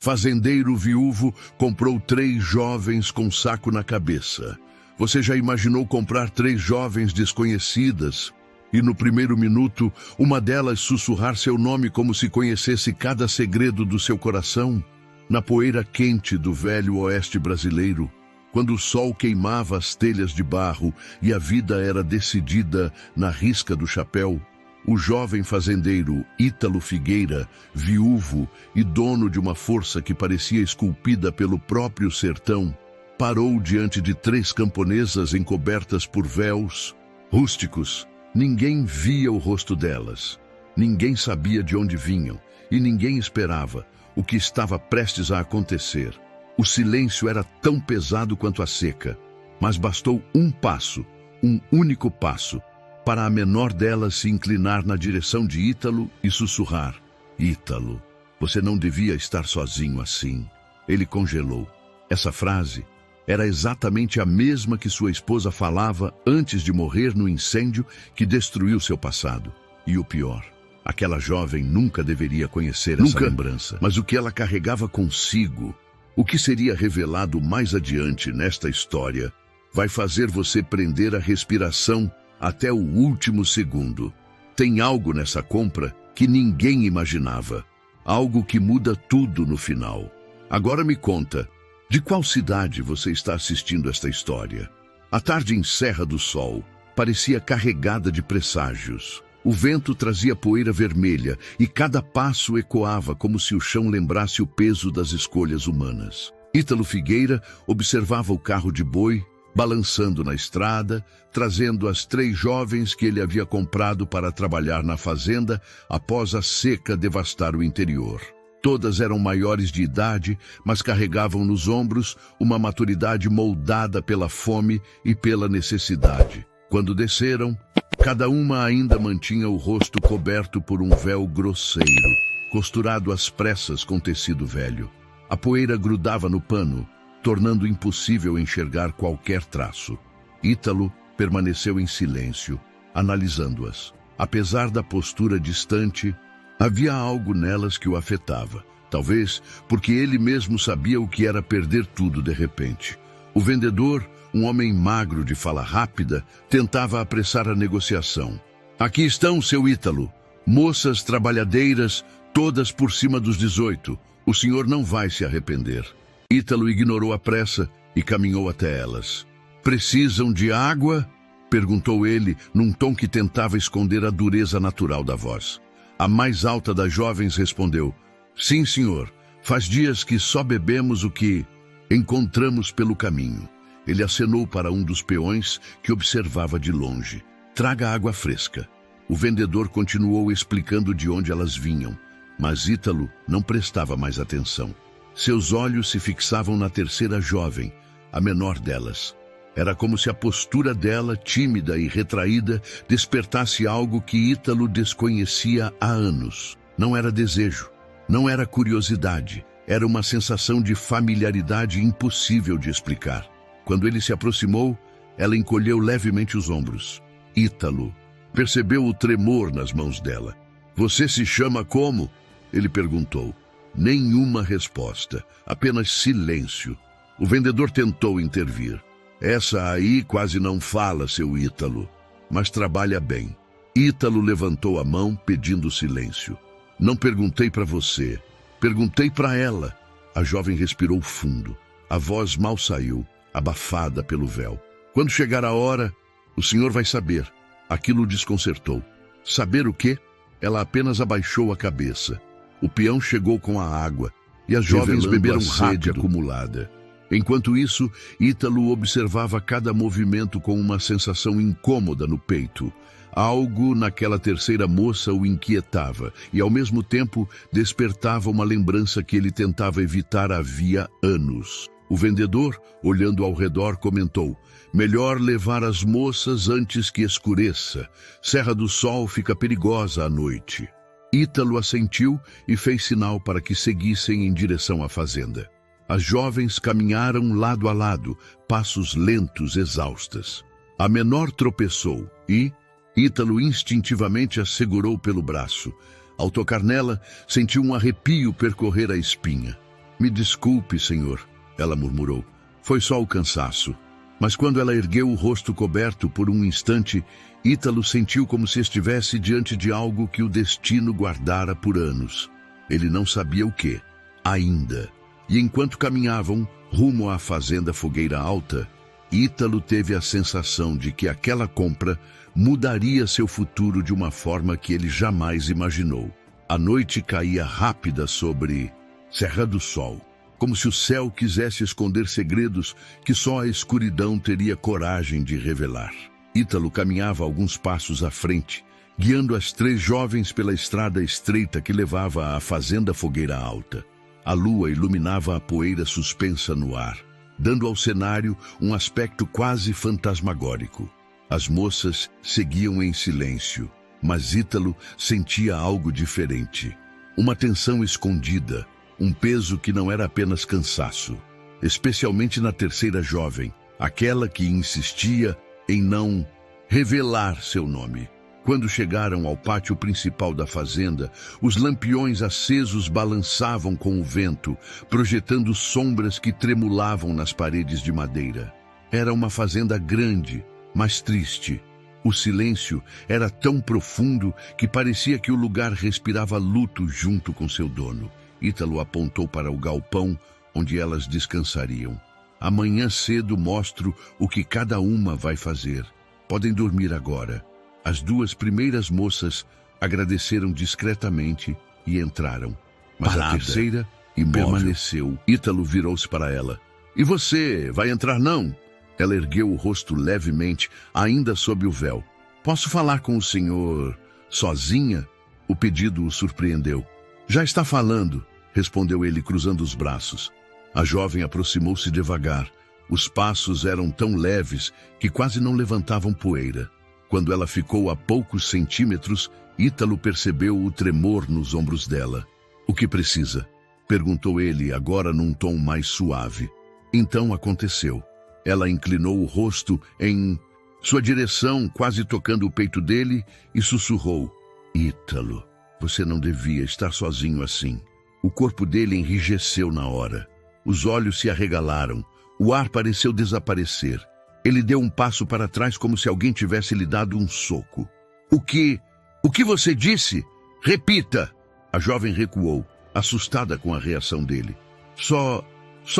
Fazendeiro viúvo comprou 3 jovens com saco na cabeça. Você já imaginou comprar 3 jovens desconhecidas e no primeiro minuto uma delas sussurrar seu nome como se conhecesse cada segredo do seu coração? Na poeira quente do velho oeste brasileiro, quando o sol queimava as telhas de barro e a vida era decidida na risca do chapéu, o jovem fazendeiro Ítalo Figueira, viúvo e dono de uma força que parecia esculpida pelo próprio sertão, parou diante de 3 camponesas encobertas por véus rústicos. Ninguém via o rosto delas, ninguém sabia de onde vinham e ninguém esperava o que estava prestes a acontecer. O silêncio era tão pesado quanto a seca, mas bastou um passo, um único passo, para a menor delas se inclinar na direção de Ítalo e sussurrar: Ítalo, você não devia estar sozinho assim. Ele congelou. Essa frase era exatamente a mesma que sua esposa falava antes de morrer no incêndio que destruiu seu passado. E o pior, aquela jovem nunca deveria conhecer essa lembrança. Mas o que ela carregava consigo, o que seria revelado mais adiante nesta história, vai fazer você prender a respiração até o último segundo. Tem algo nessa compra que ninguém imaginava. Algo que muda tudo no final. Agora me conta, de qual cidade você está assistindo esta história? A tarde em Serra do Sol parecia carregada de presságios. O vento trazia poeira vermelha e cada passo ecoava como se o chão lembrasse o peso das escolhas humanas. Ítalo Figueira observava o carro de boi balançando na estrada, trazendo as 3 jovens que ele havia comprado para trabalhar na fazenda após a seca devastar o interior. Todas eram maiores de idade, mas carregavam nos ombros uma maturidade moldada pela fome e pela necessidade. Quando desceram, cada uma ainda mantinha o rosto coberto por um véu grosseiro, costurado às pressas com tecido velho. A poeira grudava no pano, tornando impossível enxergar qualquer traço. Ítalo permaneceu em silêncio, analisando-as. Apesar da postura distante, havia algo nelas que o afetava. Talvez porque ele mesmo sabia o que era perder tudo de repente. O vendedor, um homem magro de fala rápida, tentava apressar a negociação. Aqui estão, seu Ítalo. Moças trabalhadeiras, todas por cima dos 18. O senhor não vai se arrepender. Ítalo ignorou a pressa e caminhou até elas. Precisam de água? Perguntou ele, num tom que tentava esconder a dureza natural da voz. A mais alta das jovens respondeu: sim, senhor. Faz dias que só bebemos o que encontramos pelo caminho. Ele acenou para um dos peões que observava de longe. Traga água fresca. O vendedor continuou explicando de onde elas vinham, mas Ítalo não prestava mais atenção. Seus olhos se fixavam na terceira jovem, a menor delas. Era como se a postura dela, tímida e retraída, despertasse algo que Ítalo desconhecia há anos. Não era desejo, não era curiosidade, era uma sensação de familiaridade impossível de explicar. Quando ele se aproximou, ela encolheu levemente os ombros. Ítalo percebeu o tremor nas mãos dela. Você se chama como? Ele perguntou. Nenhuma resposta, apenas silêncio. O vendedor tentou intervir. Essa aí quase não fala, seu Ítalo, mas trabalha bem. Ítalo levantou a mão, pedindo silêncio. Não perguntei para você, perguntei para ela. A jovem respirou fundo. A voz mal saiu, abafada pelo véu. Quando chegar a hora, o senhor vai saber. Aquilo o desconcertou. Saber o quê? Ela apenas abaixou a cabeça. O peão chegou com a água e as jovens beberam rápido acumulada. Enquanto isso, Ítalo observava cada movimento com uma sensação incômoda no peito. Algo naquela terceira moça o inquietava e, ao mesmo tempo, despertava uma lembrança que ele tentava evitar havia anos. O vendedor, olhando ao redor, comentou: melhor levar as moças antes que escureça. Serra do Sol fica perigosa à noite. Ítalo assentiu e fez sinal para que seguissem em direção à fazenda. As jovens caminharam lado a lado, passos lentos, exaustas. A menor tropeçou e Ítalo instintivamente a segurou pelo braço. Ao tocar nela, sentiu um arrepio percorrer a espinha. Me desculpe, senhor, ela murmurou. Foi só o cansaço. Mas quando ela ergueu o rosto coberto por um instante, Ítalo sentiu como se estivesse diante de algo que o destino guardara por anos. Ele não sabia o que, ainda. E enquanto caminhavam rumo à fazenda Fogueira Alta, Ítalo teve a sensação de que aquela compra mudaria seu futuro de uma forma que ele jamais imaginou. A noite caía rápida sobre Serra do Sol, como se o céu quisesse esconder segredos que só a escuridão teria coragem de revelar. Ítalo caminhava alguns passos à frente, guiando as 3 jovens pela estrada estreita que levava à fazenda Fogueira Alta. A lua iluminava a poeira suspensa no ar, dando ao cenário um aspecto quase fantasmagórico. As moças seguiam em silêncio, mas Ítalo sentia algo diferente. Uma tensão escondida, um peso que não era apenas cansaço. Especialmente na terceira jovem, aquela que insistia em não revelar seu nome. Quando chegaram ao pátio principal da fazenda, os lampiões acesos balançavam com o vento, projetando sombras que tremulavam nas paredes de madeira. Era uma fazenda grande, mas triste. O silêncio era tão profundo que parecia que o lugar respirava luto junto com seu dono. Ítalo apontou para o galpão onde elas descansariam. Amanhã cedo mostro o que cada uma vai fazer. Podem dormir agora. As 2 primeiras moças agradeceram discretamente e entraram. Mas Parada, a terceira imóvel, permaneceu. Ítalo virou-se para ela. E você, vai entrar não? Ela ergueu o rosto levemente, ainda sob o véu. Posso falar com o senhor sozinha? O pedido o surpreendeu. Já está falando, respondeu ele cruzando os braços. A jovem aproximou-se devagar. Os passos eram tão leves que quase não levantavam poeira. Quando ela ficou a poucos centímetros, Ítalo percebeu o tremor nos ombros dela. O que precisa? Perguntou ele, agora num tom mais suave. Então aconteceu. Ela inclinou o rosto em sua direção, quase tocando o peito dele, e sussurrou. Ítalo, você não devia estar sozinho assim. O corpo dele enrijeceu na hora. Os olhos se arregalaram. O ar pareceu desaparecer. Ele deu um passo para trás como se alguém tivesse lhe dado um soco. O que você disse? Repita! A jovem recuou, assustada com a reação dele. Só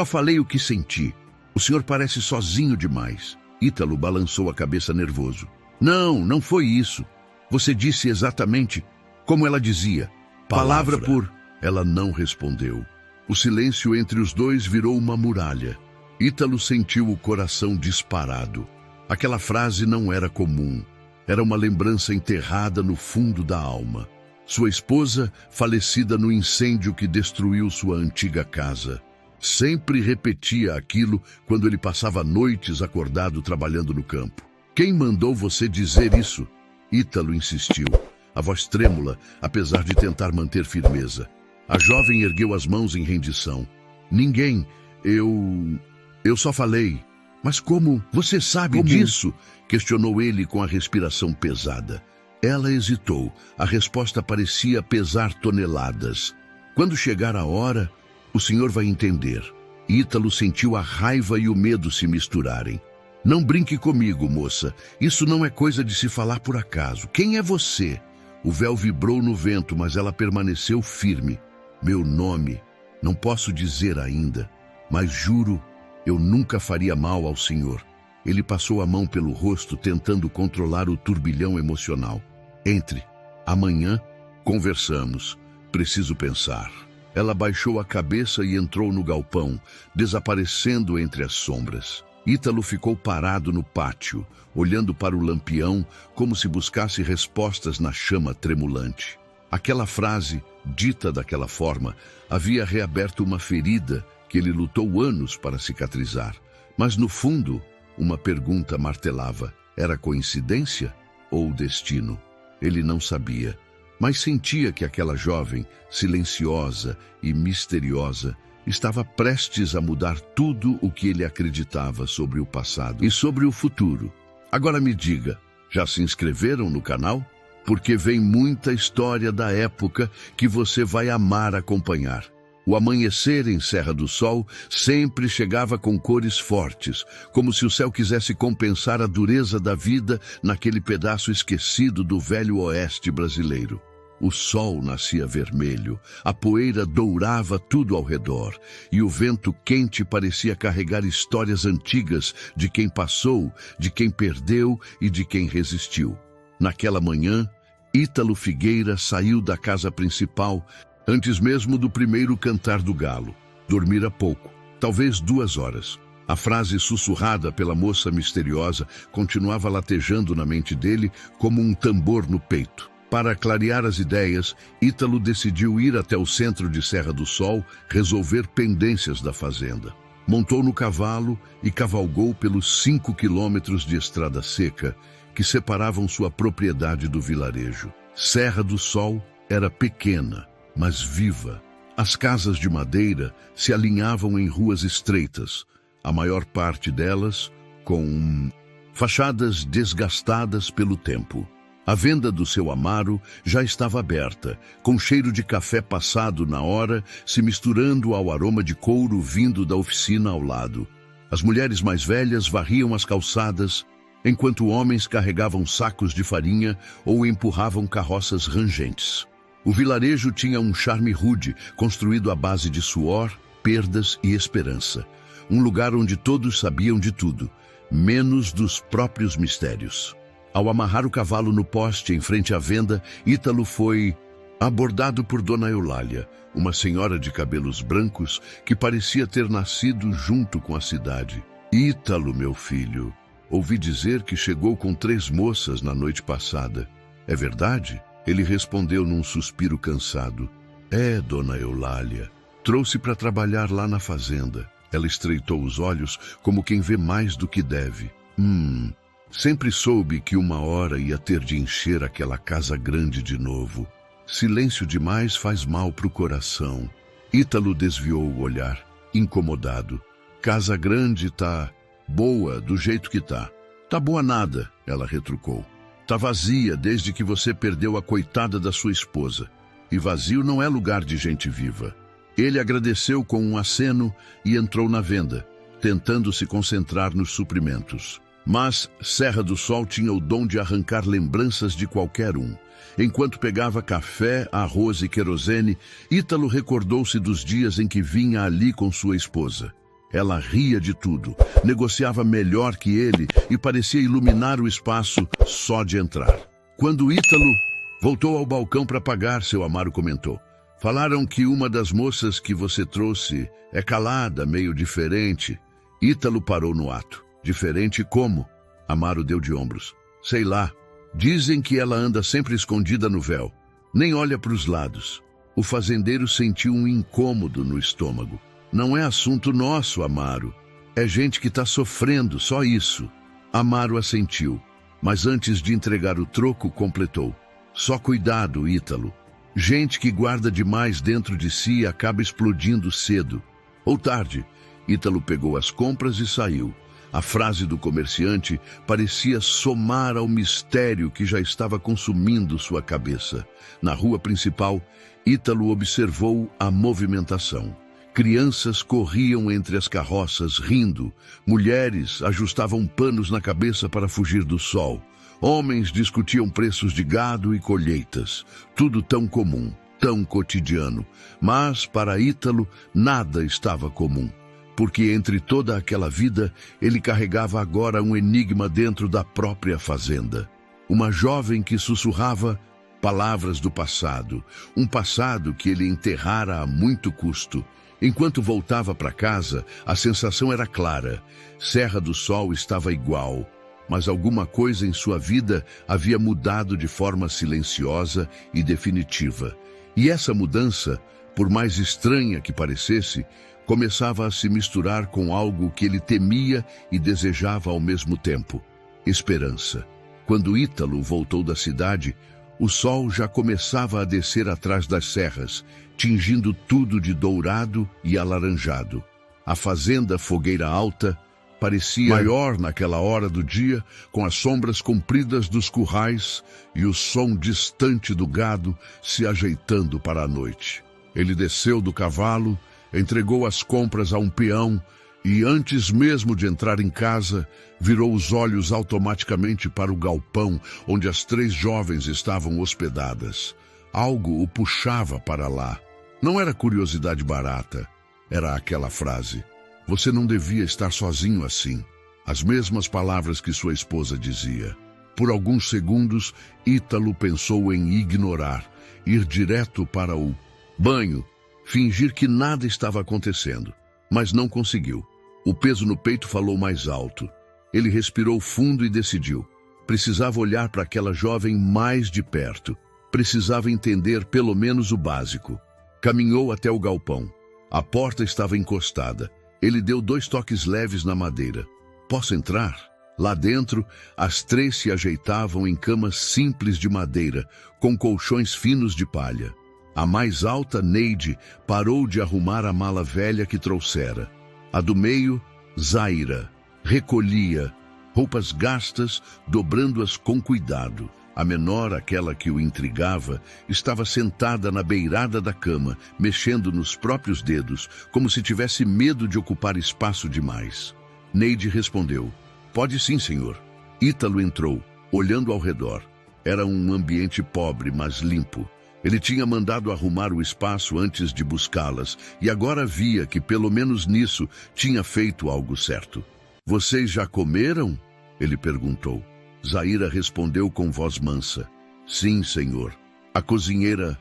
falei o que senti. O senhor parece sozinho demais. Ítalo balançou a cabeça nervoso. Não foi isso. Você disse exatamente como ela dizia. Palavra por... Ela não respondeu. O silêncio entre os dois virou uma muralha. Ítalo sentiu o coração disparado. Aquela frase não era comum. Era uma lembrança enterrada no fundo da alma. Sua esposa, falecida no incêndio que destruiu sua antiga casa. Sempre repetia aquilo quando ele passava noites acordado trabalhando no campo. Quem mandou você dizer isso? Ítalo insistiu, a voz trêmula, apesar de tentar manter firmeza. A jovem ergueu as mãos em rendição. Ninguém, eu só falei. Mas como você sabe disso? Questionou ele com a respiração pesada. Ela hesitou. A resposta parecia pesar toneladas. Quando chegar a hora, o senhor vai entender. Ítalo sentiu a raiva e o medo se misturarem. Não brinque comigo, moça. Isso não é coisa de se falar por acaso. Quem é você? O véu vibrou no vento, mas ela permaneceu firme. Meu nome, não posso dizer ainda, mas juro, eu nunca faria mal ao senhor. Ele passou a mão pelo rosto, tentando controlar o turbilhão emocional. Entre. Amanhã, conversamos. Preciso pensar. Ela baixou a cabeça e entrou no galpão, desaparecendo entre as sombras. Ítalo ficou parado no pátio, olhando para o lampião como se buscasse respostas na chama tremulante. Aquela frase, dita daquela forma, havia reaberto uma ferida que ele lutou anos para cicatrizar. Mas no fundo, uma pergunta martelava. Era coincidência ou destino? Ele não sabia, mas sentia que aquela jovem, silenciosa e misteriosa, estava prestes a mudar tudo o que ele acreditava sobre o passado e sobre o futuro. Agora me diga, já se inscreveram no canal? Porque vem muita história da época que você vai amar acompanhar. O amanhecer em Serra do Sol sempre chegava com cores fortes, como se o céu quisesse compensar a dureza da vida naquele pedaço esquecido do velho oeste brasileiro. O sol nascia vermelho, a poeira dourava tudo ao redor, e o vento quente parecia carregar histórias antigas de quem passou, de quem perdeu e de quem resistiu. Naquela manhã, Ítalo Figueira saiu da casa principal antes mesmo do primeiro cantar do galo. Dormira pouco, talvez 2 horas. A frase sussurrada pela moça misteriosa continuava latejando na mente dele como um tambor no peito. Para clarear as ideias, Ítalo decidiu ir até o centro de Serra do Sol resolver pendências da fazenda. Montou no cavalo e cavalgou pelos 5 quilômetros de estrada seca que separavam sua propriedade do vilarejo. Serra do Sol era pequena, mas viva. As casas de madeira se alinhavam em ruas estreitas, a maior parte delas com fachadas desgastadas pelo tempo. A venda do seu Amaro já estava aberta, com cheiro de café passado na hora, se misturando ao aroma de couro vindo da oficina ao lado. As mulheres mais velhas varriam as calçadas, enquanto homens carregavam sacos de farinha ou empurravam carroças rangentes. O vilarejo tinha um charme rude, construído à base de suor, perdas e esperança. Um lugar onde todos sabiam de tudo, menos dos próprios mistérios. Ao amarrar o cavalo no poste em frente à venda, Ítalo foi abordado por Dona Eulália, uma senhora de cabelos brancos que parecia ter nascido junto com a cidade. Ítalo, meu filho, ouvi dizer que chegou com 3 moças na noite passada. É verdade? Ele respondeu num suspiro cansado. É, Dona Eulália. Trouxe para trabalhar lá na fazenda. Ela estreitou os olhos como quem vê mais do que deve. Sempre soube que uma hora ia ter de encher aquela casa grande de novo. Silêncio demais faz mal pro coração. Ítalo desviou o olhar, incomodado. Casa grande tá boa do jeito que tá. Tá boa nada, ela retrucou. Tá vazia desde que você perdeu a coitada da sua esposa. E vazio não é lugar de gente viva. Ele agradeceu com um aceno e entrou na venda, tentando se concentrar nos suprimentos. Mas Serra do Sol tinha o dom de arrancar lembranças de qualquer um. Enquanto pegava café, arroz e querosene, Ítalo recordou-se dos dias em que vinha ali com sua esposa. Ela ria de tudo, negociava melhor que ele e parecia iluminar o espaço só de entrar. Quando Ítalo voltou ao balcão para pagar, seu Amaro comentou. Falaram que uma das moças que você trouxe é calada, meio diferente. Ítalo parou no ato. Diferente como? Amaro deu de ombros. Sei lá. Dizem que ela anda sempre escondida no véu. Nem olha para os lados. O fazendeiro sentiu um incômodo no estômago. Não é assunto nosso, Amaro. É gente que está sofrendo, só isso. Amaro assentiu, mas antes de entregar o troco, completou. Só cuidado, Ítalo. Gente que guarda demais dentro de si acaba explodindo cedo. Ou tarde. Ítalo pegou as compras e saiu. A frase do comerciante parecia somar ao mistério que já estava consumindo sua cabeça. Na rua principal, Ítalo observou a movimentação. Crianças corriam entre as carroças, rindo. Mulheres ajustavam panos na cabeça para fugir do sol. Homens discutiam preços de gado e colheitas. Tudo tão comum, tão cotidiano. Mas, para Ítalo, nada estava comum. Porque entre toda aquela vida, ele carregava agora um enigma dentro da própria fazenda. Uma jovem que sussurrava palavras do passado. Um passado que ele enterrara a muito custo. Enquanto voltava para casa, a sensação era clara. Serra do Sol estava igual, mas alguma coisa em sua vida havia mudado de forma silenciosa e definitiva. E essa mudança, por mais estranha que parecesse, começava a se misturar com algo que ele temia e desejava ao mesmo tempo: esperança. Quando Ítalo voltou da cidade, o sol já começava a descer atrás das serras, tingindo tudo de dourado e alaranjado. A fazenda Fogueira Alta parecia maior naquela hora do dia, com as sombras compridas dos currais e o som distante do gado se ajeitando para a noite. Ele desceu do cavalo, entregou as compras a um peão e, antes mesmo de entrar em casa, virou os olhos automaticamente para o galpão onde as 3 jovens estavam hospedadas. Algo o puxava para lá. Não era curiosidade barata. Era aquela frase: "Você não devia estar sozinho assim." As mesmas palavras que sua esposa dizia. Por alguns segundos, Ítalo pensou em ignorar, ir direto para o banho, fingir que nada estava acontecendo. Mas não conseguiu. O peso no peito falou mais alto. Ele respirou fundo e decidiu. Precisava olhar para aquela jovem mais de perto. Precisava entender pelo menos o básico. Caminhou até o galpão. A porta estava encostada. Ele deu 2 toques leves na madeira. "Posso entrar?" Lá dentro, as 3 se ajeitavam em camas simples de madeira, com colchões finos de palha. A mais alta, Neide, parou de arrumar a mala velha que trouxera. A do meio, Zaira, recolhia roupas gastas, dobrando-as com cuidado. A menor, aquela que o intrigava, estava sentada na beirada da cama, mexendo nos próprios dedos, como se tivesse medo de ocupar espaço demais. Neide respondeu: "Pode sim, senhor." Ítalo entrou, olhando ao redor. Era um ambiente pobre, mas limpo. Ele tinha mandado arrumar o espaço antes de buscá-las, e agora via que, pelo menos nisso, tinha feito algo certo. "Vocês já comeram?" ele perguntou. Zaira respondeu com voz mansa: "Sim, senhor." A cozinheira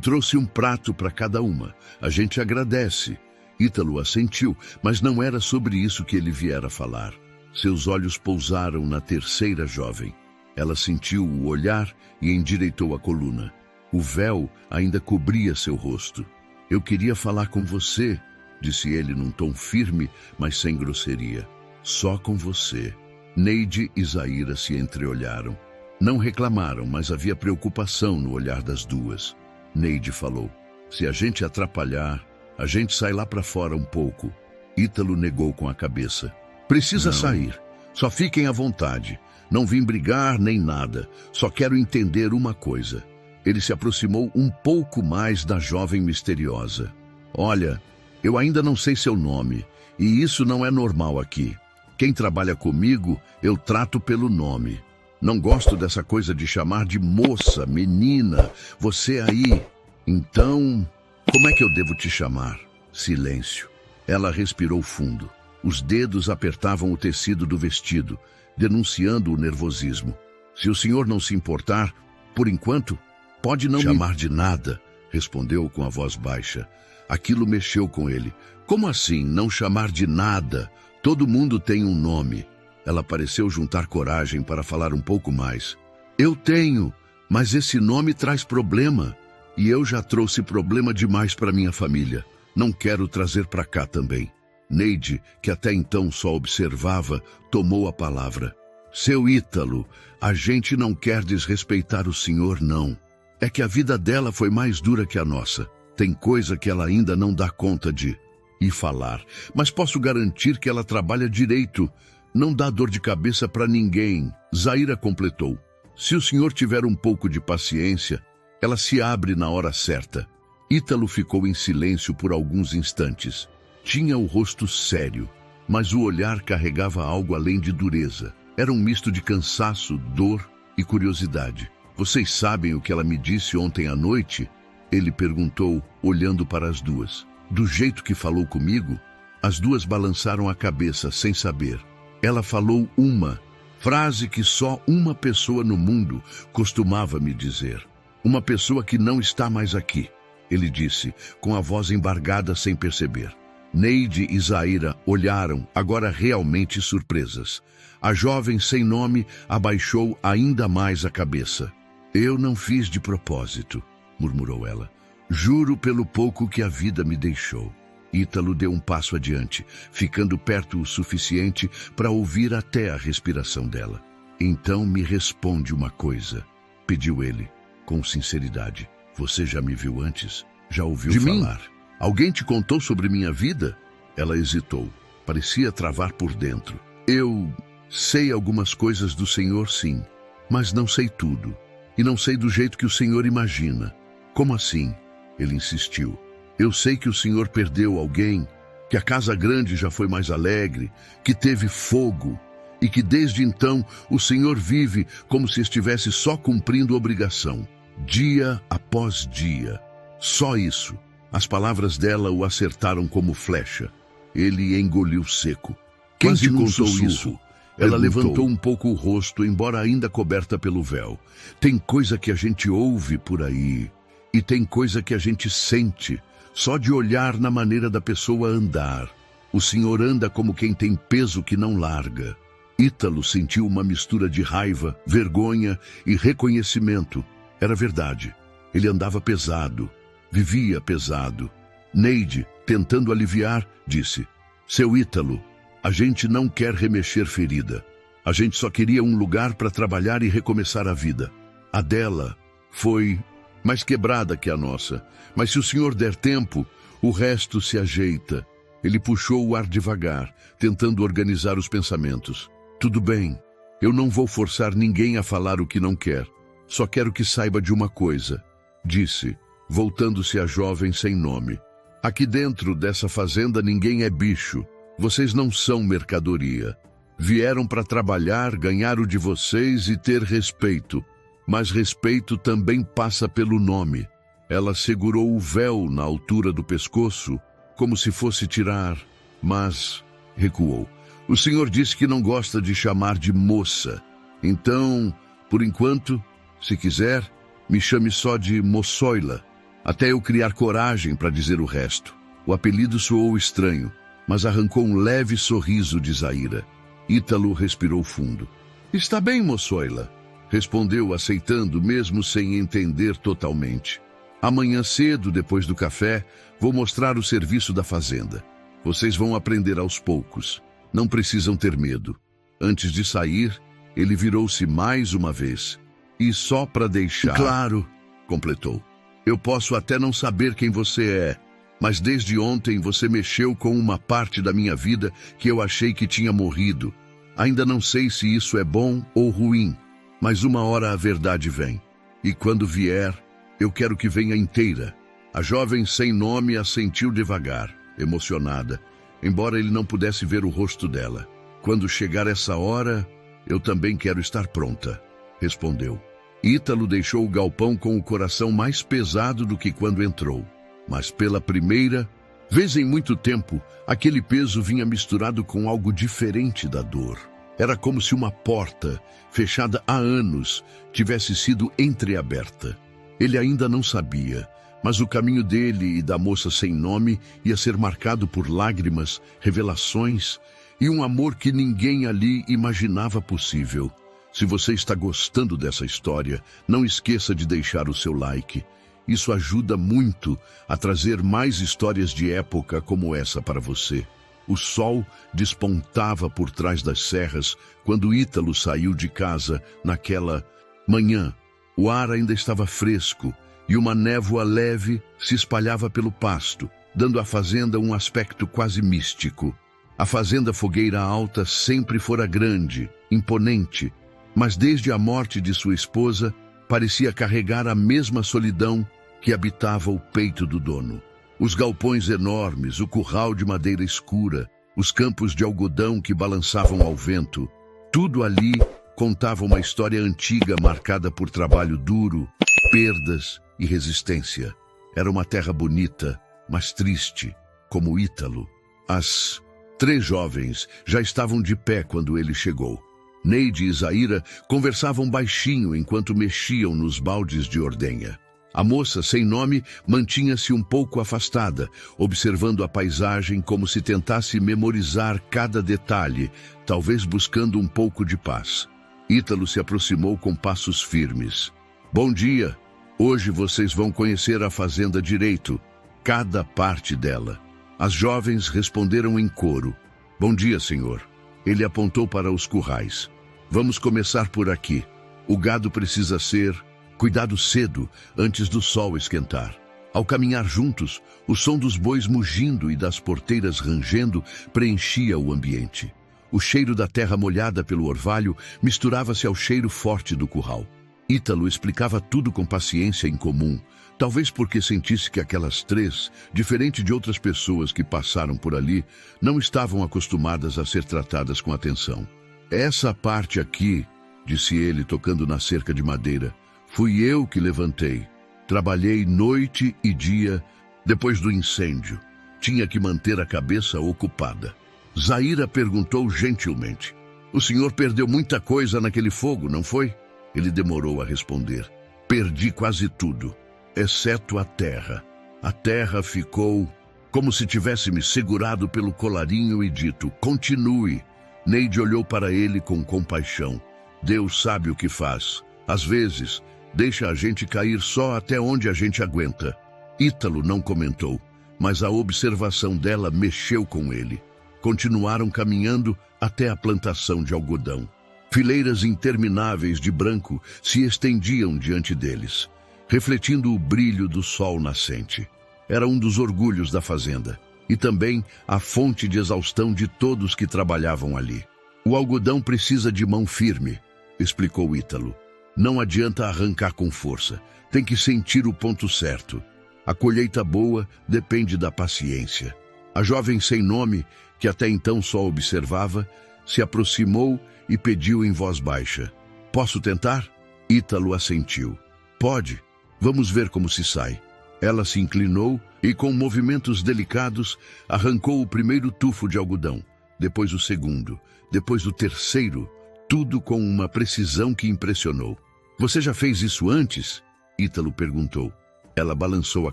trouxe um prato para cada uma. "A gente agradece." Ítalo assentiu, mas não era sobre isso que ele viera falar. Seus olhos pousaram na terceira jovem. Ela sentiu o olhar e endireitou a coluna. O véu ainda cobria seu rosto. "Eu queria falar com você", disse ele num tom firme, mas sem grosseria. "Só com você." Neide e Zaira se entreolharam. Não reclamaram, mas havia preocupação no olhar das duas. Neide falou: "Se a gente atrapalhar, a gente sai lá para fora um pouco." Ítalo negou com a cabeça. "Precisa sair. Só fiquem à vontade. Não vim brigar nem nada. Só quero entender uma coisa." Ele se aproximou um pouco mais da jovem misteriosa. "Olha, eu ainda não sei seu nome, e isso não é normal aqui. Quem trabalha comigo, eu trato pelo nome. Não gosto dessa coisa de chamar de moça, menina, você aí. Então, como é que eu devo te chamar?" Silêncio. Ela respirou fundo. Os dedos apertavam o tecido do vestido, denunciando o nervosismo. "Se o senhor não se importar, por enquanto, pode não chamar de nada", respondeu com a voz baixa. Aquilo mexeu com ele. "Como assim, não chamar de nada? Todo mundo tem um nome." Ela pareceu juntar coragem para falar um pouco mais. "Eu tenho, mas esse nome traz problema. E eu já trouxe problema demais para minha família. Não quero trazer para cá também." Neide, que até então só observava, tomou a palavra. "Seu Ítalo, a gente não quer desrespeitar o senhor, não. É que a vida dela foi mais dura que a nossa. Tem coisa que ela ainda não dá conta de ir falar. Mas posso garantir que ela trabalha direito. Não dá dor de cabeça para ninguém." Zaira completou: "Se o senhor tiver um pouco de paciência, ela se abre na hora certa." Ítalo ficou em silêncio por alguns instantes. Tinha o rosto sério, mas o olhar carregava algo além de dureza. Era um misto de cansaço, dor e curiosidade. "Vocês sabem o que ela me disse ontem à noite?" ele perguntou, olhando para as duas. "Do jeito que falou comigo?" As duas balançaram a cabeça, sem saber. "Ela falou uma frase que só uma pessoa no mundo costumava me dizer. Uma pessoa que não está mais aqui", ele disse, com a voz embargada sem perceber. Neide e Zaira olharam, agora realmente surpresas. A jovem sem nome abaixou ainda mais a cabeça. "Eu não fiz de propósito", murmurou ela. "Juro pelo pouco que a vida me deixou." Ítalo deu um passo adiante, ficando perto o suficiente para ouvir até a respiração dela. "Então me responde uma coisa", pediu ele, com sinceridade. "Você já me viu antes? Já ouviu falar? Alguém te contou sobre minha vida?" Ela hesitou. Parecia travar por dentro. "Eu sei algumas coisas do senhor, sim, mas não sei tudo. E não sei do jeito que o senhor imagina." "Como assim?" ele insistiu. Eu sei que o senhor perdeu alguém, que a casa grande já foi mais alegre, que teve fogo, e que desde então o senhor vive como se estivesse só cumprindo obrigação, dia após dia. Só isso. As palavras dela o acertaram como flecha. Ele engoliu seco. Quem te contou isso? Ela levantou um pouco o rosto, embora ainda coberta pelo véu. Tem coisa que a gente ouve por aí, e tem coisa que a gente sente, só de olhar na maneira da pessoa andar. O senhor anda como quem tem peso que não larga. Ítalo sentiu uma mistura de raiva, vergonha e reconhecimento. Era verdade. Ele andava pesado. Vivia pesado. Neide, tentando aliviar, disse: Seu Ítalo, a gente não quer remexer ferida. A gente só queria um lugar para trabalhar e recomeçar a vida. A dela foi mais quebrada que a nossa. Mas se o senhor der tempo, o resto se ajeita. Ele puxou o ar devagar, tentando organizar os pensamentos. Tudo bem, eu não vou forçar ninguém a falar o que não quer. Só quero que saiba de uma coisa, disse, voltando-se à jovem sem nome. Aqui dentro dessa fazenda ninguém é bicho. Vocês não são mercadoria. Vieram para trabalhar, ganhar o de vocês e ter respeito. Mas respeito também passa pelo nome. Ela segurou o véu na altura do pescoço, como se fosse tirar, mas recuou. O senhor disse que não gosta de chamar de moça. Então, por enquanto, se quiser, me chame só de Moçoila, até eu criar coragem para dizer o resto. O apelido soou estranho, mas arrancou um leve sorriso de Zaira. Ítalo respirou fundo. Está bem, Moçoila, respondeu, aceitando, mesmo sem entender totalmente. Amanhã cedo, depois do café, vou mostrar o serviço da fazenda. Vocês vão aprender aos poucos. Não precisam ter medo. Antes de sair, ele virou-se mais uma vez. E só para deixar... Claro, completou. Eu posso até não saber quem você é, mas desde ontem você mexeu com uma parte da minha vida que eu achei que tinha morrido. Ainda não sei se isso é bom ou ruim, mas uma hora a verdade vem. E quando vier, eu quero que venha inteira. A jovem sem nome assentiu devagar, emocionada, embora ele não pudesse ver o rosto dela. Quando chegar essa hora, eu também quero estar pronta, respondeu. Ítalo deixou o galpão com o coração mais pesado do que quando entrou. Mas pela primeira vez em muito tempo, aquele peso vinha misturado com algo diferente da dor. Era como se uma porta, fechada há anos, tivesse sido entreaberta. Ele ainda não sabia, mas o caminho dele e da moça sem nome ia ser marcado por lágrimas, revelações e um amor que ninguém ali imaginava possível. Se você está gostando dessa história, não esqueça de deixar o seu like. Isso ajuda muito a trazer mais histórias de época como essa para você. O sol despontava por trás das serras quando Ítalo saiu de casa naquela manhã. O ar ainda estava fresco e uma névoa leve se espalhava pelo pasto, dando à fazenda um aspecto quase místico. A fazenda Fogueira Alta sempre fora grande, imponente, mas desde a morte de sua esposa, parecia carregar a mesma solidão que habitava o peito do dono. Os galpões enormes, o curral de madeira escura, os campos de algodão que balançavam ao vento, tudo ali contava uma história antiga marcada por trabalho duro, perdas e resistência. Era uma terra bonita, mas triste, como Ítalo. As 3 jovens já estavam de pé quando ele chegou. Neide e Zaira conversavam baixinho enquanto mexiam nos baldes de ordenha. A moça sem nome mantinha-se um pouco afastada, observando a paisagem como se tentasse memorizar cada detalhe, talvez buscando um pouco de paz. Ítalo se aproximou com passos firmes. Bom dia! Hoje vocês vão conhecer a fazenda direito, cada parte dela. As jovens responderam em coro. Bom dia, senhor. Ele apontou para os currais. Vamos começar por aqui. O gado precisa ser cuidado cedo, antes do sol esquentar. Ao caminhar juntos, o som dos bois mugindo e das porteiras rangendo preenchia o ambiente. O cheiro da terra molhada pelo orvalho misturava-se ao cheiro forte do curral. Ítalo explicava tudo com paciência incomum, Talvez porque sentisse que aquelas três, diferente de outras pessoas que passaram por ali, não estavam acostumadas a ser tratadas com atenção. Essa parte aqui, disse ele tocando na cerca de madeira, fui eu que levantei. Trabalhei noite e dia depois do incêndio. Tinha que manter a cabeça ocupada. Zaira perguntou gentilmente. O senhor perdeu muita coisa naquele fogo, não foi? Ele demorou a responder. Perdi quase tudo, exceto a terra. A terra ficou como se tivesse me segurado pelo colarinho e dito, continue. Neide olhou para ele com compaixão. Deus sabe o que faz. Às vezes, deixa a gente cair só até onde a gente aguenta. Ítalo não comentou, mas a observação dela mexeu com ele. Continuaram caminhando até a plantação de algodão. Fileiras intermináveis de branco se estendiam diante deles, refletindo o brilho do sol nascente. Era um dos orgulhos da fazenda, e também a fonte de exaustão de todos que trabalhavam ali. O algodão precisa de mão firme, explicou Ítalo. Não adianta arrancar com força, tem que sentir o ponto certo. A colheita boa depende da paciência. A jovem sem nome, que até então só observava, se aproximou e pediu em voz baixa. Posso tentar? Ítalo assentiu. Pode. Vamos ver como se sai. Ela se inclinou e, com movimentos delicados, arrancou o primeiro tufo de algodão, depois o segundo, depois o terceiro, tudo com uma precisão que impressionou. Você já fez isso antes? Ítalo perguntou. Ela balançou a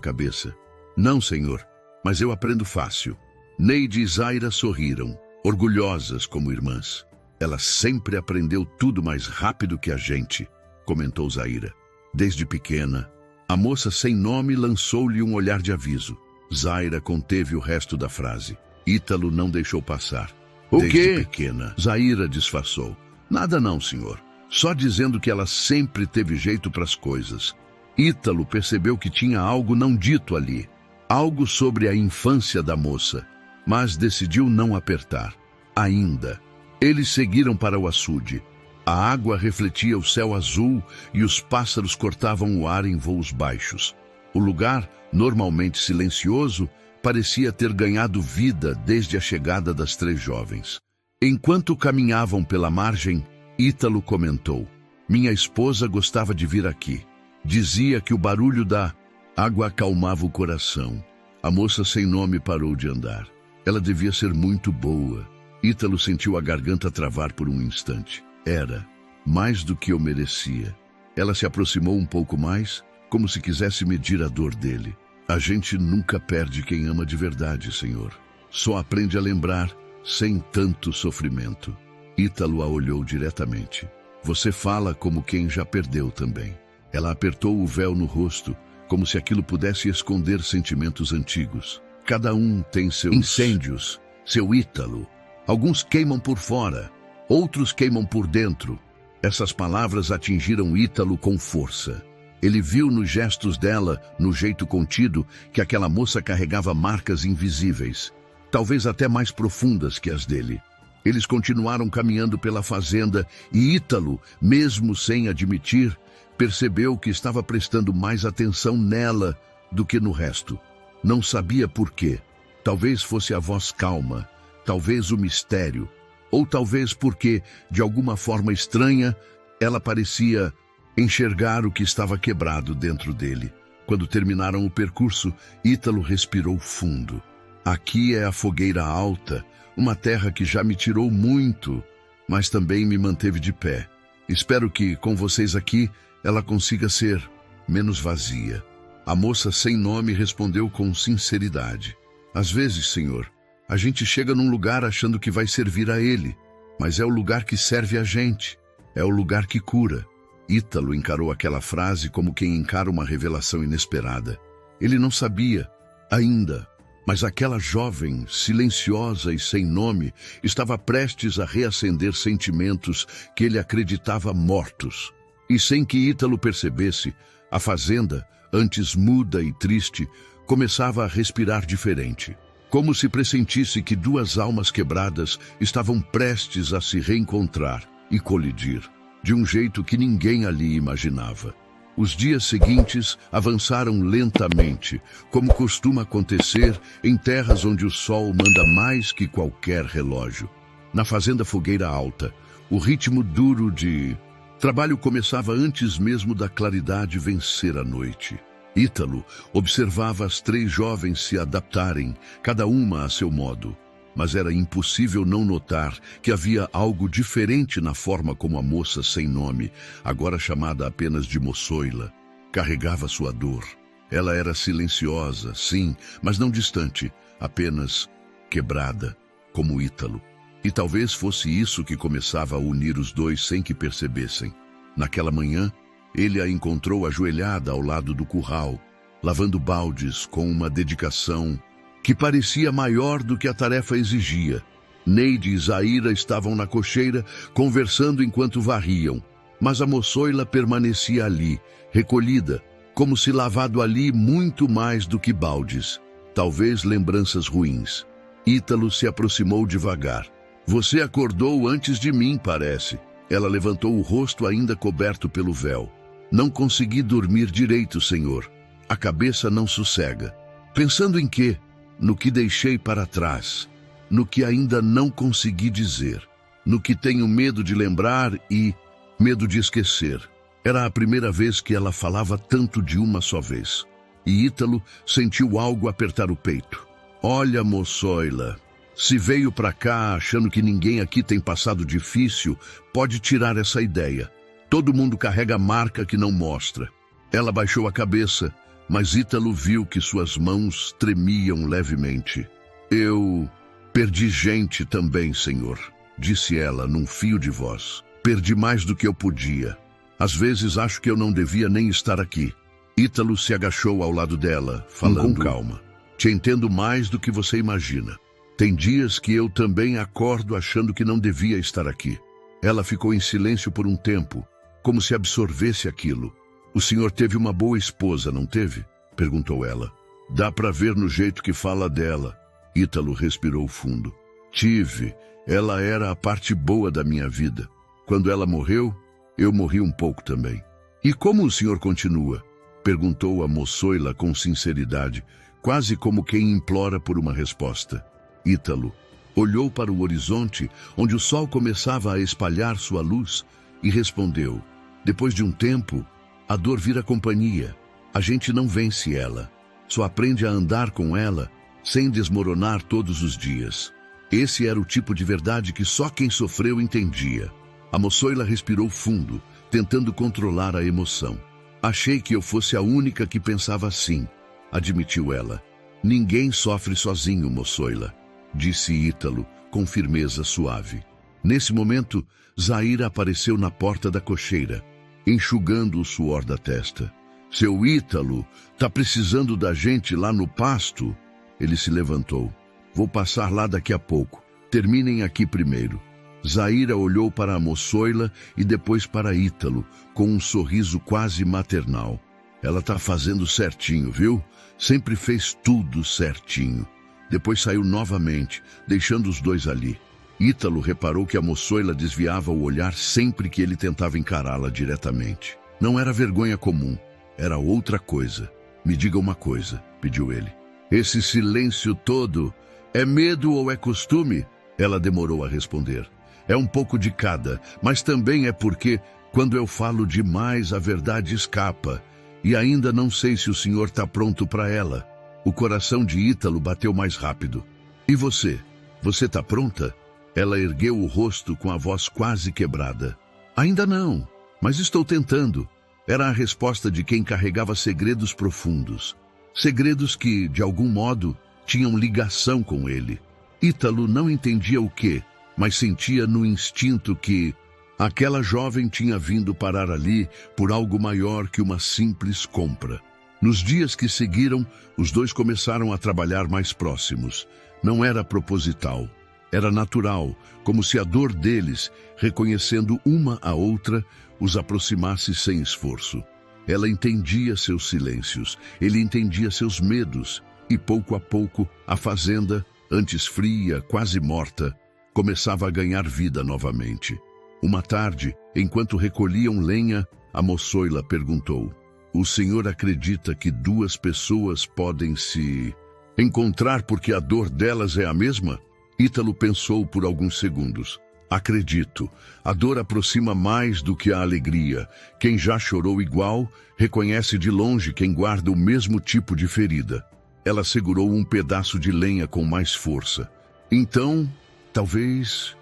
cabeça. Não, senhor, mas eu aprendo fácil. Neide e Zaira sorriram, orgulhosas como irmãs. Ela sempre aprendeu tudo mais rápido que a gente, comentou Zaira. Desde pequena, a moça sem nome lançou-lhe um olhar de aviso. Zaira conteve o resto da frase. Ítalo não deixou passar. O quê? Desde pequena, Zaira disfarçou. Nada não, senhor. Só dizendo que ela sempre teve jeito para as coisas. Ítalo percebeu que tinha algo não dito ali. Algo sobre a infância da moça. Mas decidiu não apertar. Ainda. Eles seguiram para o açude. A água refletia o céu azul e os pássaros cortavam o ar em voos baixos. O lugar, normalmente silencioso, parecia ter ganhado vida desde a chegada das três jovens. Enquanto caminhavam pela margem, Ítalo comentou. Minha esposa gostava de vir aqui. Dizia que o barulho da água acalmava o coração. A moça sem nome parou de andar. Ela devia ser muito boa. Ítalo sentiu a garganta travar por um instante. Era mais do que eu merecia. Ela se aproximou um pouco mais, como se quisesse medir a dor dele. A gente nunca perde quem ama de verdade, senhor. Só aprende a lembrar sem tanto sofrimento. Ítalo a olhou diretamente. Você fala como quem já perdeu também. Ela apertou o véu no rosto, como se aquilo pudesse esconder sentimentos antigos. Cada um tem seus incêndios, seu Ítalo. Alguns queimam por fora, outros queimam por dentro. Essas palavras atingiram Ítalo com força. Ele viu nos gestos dela, no jeito contido, que aquela moça carregava marcas invisíveis, talvez até mais profundas que as dele. Eles continuaram caminhando pela fazenda e Ítalo, mesmo sem admitir, percebeu que estava prestando mais atenção nela do que no resto. Não sabia por quê. Talvez fosse a voz calma, talvez o mistério, ou talvez porque, de alguma forma estranha, ela parecia enxergar o que estava quebrado dentro dele. Quando terminaram o percurso, Ítalo respirou fundo. Aqui é a fogueira alta, uma terra que já me tirou muito, mas também me manteve de pé. Espero que, com vocês aqui, ela consiga ser menos vazia. A moça sem nome respondeu com sinceridade. Às vezes, senhor, a gente chega num lugar achando que vai servir a ele, mas é o lugar que serve a gente, é o lugar que cura. Ítalo encarou aquela frase como quem encara uma revelação inesperada. Ele não sabia, ainda, mas aquela jovem, silenciosa e sem nome, estava prestes a reacender sentimentos que ele acreditava mortos. E sem que Ítalo percebesse, a fazenda, antes muda e triste, começava a respirar diferente. Como se pressentisse que duas almas quebradas estavam prestes a se reencontrar e colidir, de um jeito que ninguém ali imaginava. Os dias seguintes avançaram lentamente, como costuma acontecer em terras onde o sol manda mais que qualquer relógio. Na fazenda Fogueira Alta, o ritmo duro de trabalho começava antes mesmo da claridade vencer a noite. Ítalo observava as 3 jovens se adaptarem, cada uma a seu modo. Mas era impossível não notar que havia algo diferente na forma como a moça sem nome, agora chamada apenas de Moçoila, carregava sua dor. Ela era silenciosa, sim, mas não distante, apenas quebrada, como Ítalo. E talvez fosse isso que começava a unir os dois sem que percebessem. Naquela manhã, ele a encontrou ajoelhada ao lado do curral, lavando baldes com uma dedicação que parecia maior do que a tarefa exigia. Neide e Zaira estavam na cocheira, conversando enquanto varriam, mas a Moçoila permanecia ali, recolhida, como se lavado ali muito mais do que baldes, talvez lembranças ruins. Ítalo se aproximou devagar. Você acordou antes de mim, parece. Ela levantou o rosto ainda coberto pelo véu. Não consegui dormir direito, senhor. A cabeça não sossega. Pensando em quê? No que deixei para trás, no que ainda não consegui dizer, no que tenho medo de lembrar e medo de esquecer. Era a primeira vez que ela falava tanto de uma só vez. E Ítalo sentiu algo apertar o peito. Olha, Moçoila, se veio para cá achando que ninguém aqui tem passado difícil, pode tirar essa ideia. Todo mundo carrega a marca que não mostra. Ela baixou a cabeça, mas Ítalo viu que suas mãos tremiam levemente. Eu perdi gente também, senhor, disse ela num fio de voz. Perdi mais do que eu podia. Às vezes acho que eu não devia nem estar aqui. Ítalo se agachou ao lado dela, falando com calma. Te entendo mais do que você imagina. Tem dias que eu também acordo achando que não devia estar aqui. Ela ficou em silêncio por um tempo, como se absorvesse aquilo. O senhor teve uma boa esposa, não teve? Perguntou ela. Dá para ver no jeito que fala dela. Ítalo respirou fundo. Tive. Ela era a parte boa da minha vida. Quando ela morreu, eu morri um pouco também. E como o senhor continua? Perguntou a Moçoila com sinceridade, quase como quem implora por uma resposta. Ítalo olhou para o horizonte, onde o sol começava a espalhar sua luz, e respondeu. Depois de um tempo, a dor vira companhia. A gente não vence ela. Só aprende a andar com ela, sem desmoronar todos os dias. Esse era o tipo de verdade que só quem sofreu entendia. A Moçoila respirou fundo, tentando controlar a emoção. Achei que eu fosse a única que pensava assim, admitiu ela. Ninguém sofre sozinho, Moçoila, disse Ítalo, com firmeza suave. Nesse momento, Zaira apareceu na porta da cocheira, enxugando o suor da testa. Seu Ítalo, tá precisando da gente lá no pasto? Ele se levantou. Vou passar lá daqui a pouco. Terminem aqui primeiro. Zaira olhou para a Moçoila e depois para Ítalo, com um sorriso quase maternal. Ela tá fazendo certinho, viu? Sempre fez tudo certinho. Depois saiu novamente, deixando os dois ali. Ítalo reparou que a Moçoila desviava o olhar sempre que ele tentava encará-la diretamente. Não era vergonha comum, era outra coisa. Me diga uma coisa, pediu ele. Esse silêncio todo é medo ou é costume? Ela demorou a responder. É um pouco de cada, mas também é porque, quando eu falo demais, a verdade escapa. E ainda não sei se o senhor está pronto para ela. O coração de Ítalo bateu mais rápido. E você? Você está pronta? Ela ergueu o rosto com a voz quase quebrada. Ainda não, mas estou tentando. Era a resposta de quem carregava segredos profundos. Segredos que, de algum modo, tinham ligação com ele. Ítalo não entendia o quê, mas sentia no instinto que aquela jovem tinha vindo parar ali por algo maior que uma simples compra. Nos dias que seguiram, os dois começaram a trabalhar mais próximos. Não era proposital. Era natural, como se a dor deles, reconhecendo uma a outra, os aproximasse sem esforço. Ela entendia seus silêncios, ele entendia seus medos, e pouco a pouco, a fazenda, antes fria, quase morta, começava a ganhar vida novamente. Uma tarde, enquanto recolhiam lenha, a Moçoila perguntou, O senhor acredita que duas pessoas podem se encontrar porque a dor delas é a mesma? Ítalo pensou por alguns segundos. Acredito. A dor aproxima mais do que a alegria. Quem já chorou igual, reconhece de longe quem guarda o mesmo tipo de ferida. Ela segurou um pedaço de lenha com mais força. Então, talvez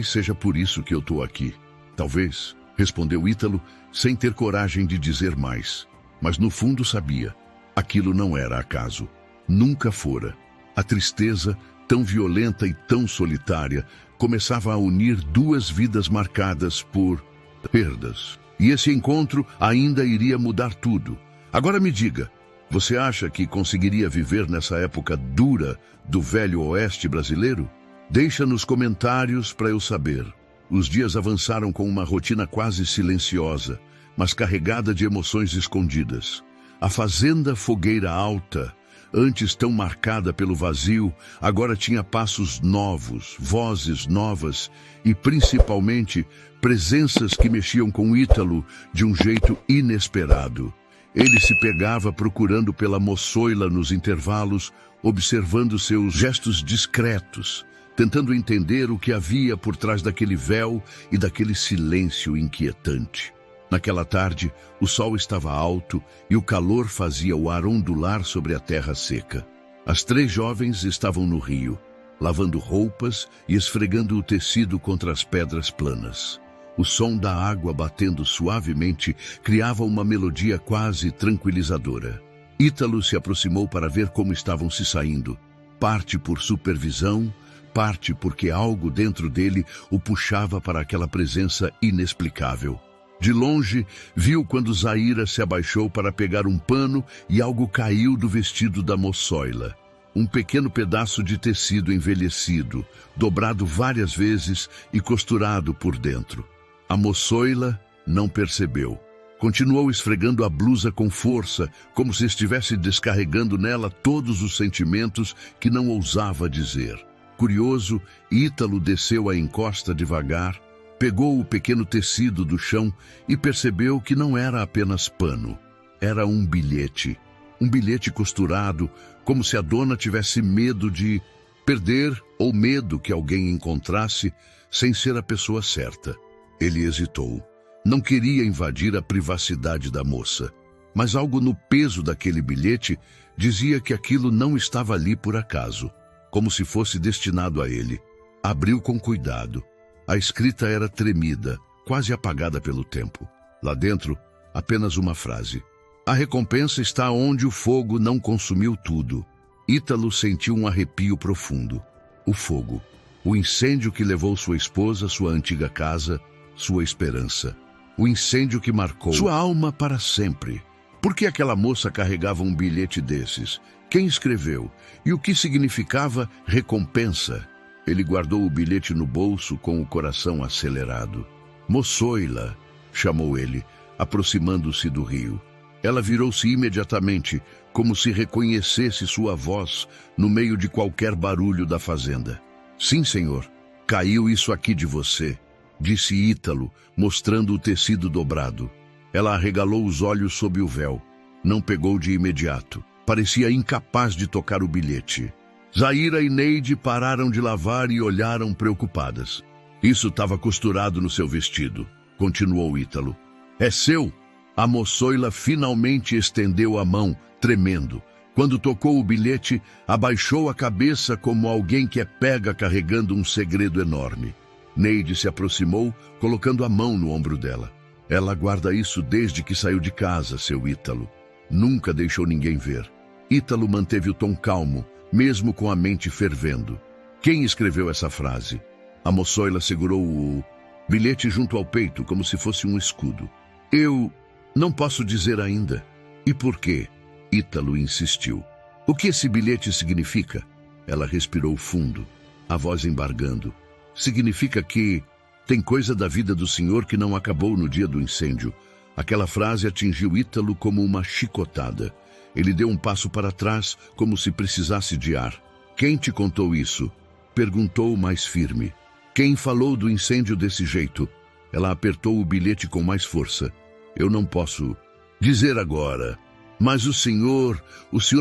seja por isso que eu estou aqui. Talvez, respondeu Ítalo, sem ter coragem de dizer mais. Mas no fundo sabia. Aquilo não era acaso. Nunca fora. A tristeza, tão violenta e tão solitária, começava a unir duas vidas marcadas por perdas. E esse encontro ainda iria mudar tudo. Agora me diga, você acha que conseguiria viver nessa época dura do velho oeste brasileiro? Deixa nos comentários para eu saber. Os dias avançaram com uma rotina quase silenciosa, mas carregada de emoções escondidas. A fazenda Fogueira Alta, antes tão marcada pelo vazio, agora tinha passos novos, vozes novas e, principalmente, presenças que mexiam com Ítalo de um jeito inesperado. Ele se pegava procurando pela moçoila nos intervalos, observando seus gestos discretos, tentando entender o que havia por trás daquele véu e daquele silêncio inquietante. Naquela tarde, o sol estava alto e o calor fazia o ar ondular sobre a terra seca. As três jovens estavam no rio, lavando roupas e esfregando o tecido contra as pedras planas. O som da água batendo suavemente criava uma melodia quase tranquilizadora. Ítalo se aproximou para ver como estavam se saindo, parte por supervisão, parte porque algo dentro dele o puxava para aquela presença inexplicável. De longe, viu quando Zaira se abaixou para pegar um pano e algo caiu do vestido da moçoila. Um pequeno pedaço de tecido envelhecido, dobrado várias vezes e costurado por dentro. A moçoila não percebeu. Continuou esfregando a blusa com força, como se estivesse descarregando nela todos os sentimentos que não ousava dizer. Curioso, Ítalo desceu a encosta devagar, pegou o pequeno tecido do chão e percebeu que não era apenas pano. Era um bilhete. Um bilhete costurado, como se a dona tivesse medo de perder ou medo que alguém encontrasse sem ser a pessoa certa. Ele hesitou. Não queria invadir a privacidade da moça, mas algo no peso daquele bilhete dizia que aquilo não estava ali por acaso, como se fosse destinado a ele. Abriu com cuidado. A escrita era tremida, quase apagada pelo tempo. Lá dentro, apenas uma frase. A recompensa está onde o fogo não consumiu tudo. Ítalo sentiu um arrepio profundo. O fogo. O incêndio que levou sua esposa, sua antiga casa, sua esperança. O incêndio que marcou sua alma para sempre. Por que aquela moça carregava um bilhete desses? Quem escreveu? E o que significava recompensa? Ele guardou o bilhete no bolso com o coração acelerado. Moçoila, chamou ele, aproximando-se do rio. Ela virou-se imediatamente, como se reconhecesse sua voz no meio de qualquer barulho da fazenda. Sim, senhor, caiu isso aqui de você, disse Ítalo, mostrando o tecido dobrado. Ela arregalou os olhos sob o véu. Não pegou de imediato. Parecia incapaz de tocar o bilhete. Zaira e Neide pararam de lavar e olharam preocupadas. Isso estava costurado no seu vestido, continuou Ítalo. É seu? A moçoila finalmente estendeu a mão, tremendo. Quando tocou o bilhete, abaixou a cabeça como alguém que é pega carregando um segredo enorme. Neide se aproximou, colocando a mão no ombro dela. Ela guarda isso desde que saiu de casa, seu Ítalo. Nunca deixou ninguém ver. Ítalo manteve o tom calmo, mesmo com a mente fervendo. Quem escreveu essa frase? A moçoila segurou o bilhete junto ao peito, como se fosse um escudo. Eu não posso dizer ainda. E por quê? Ítalo insistiu. O que esse bilhete significa? Ela respirou fundo, a voz embargando. Significa que tem coisa da vida do senhor que não acabou no dia do incêndio. Aquela frase atingiu Ítalo como uma chicotada. Ele deu um passo para trás, como se precisasse de ar. Quem te contou isso? Perguntou mais firme. Quem falou do incêndio desse jeito? Ela apertou o bilhete com mais força. Eu não posso. Dizer agora: mas o senhor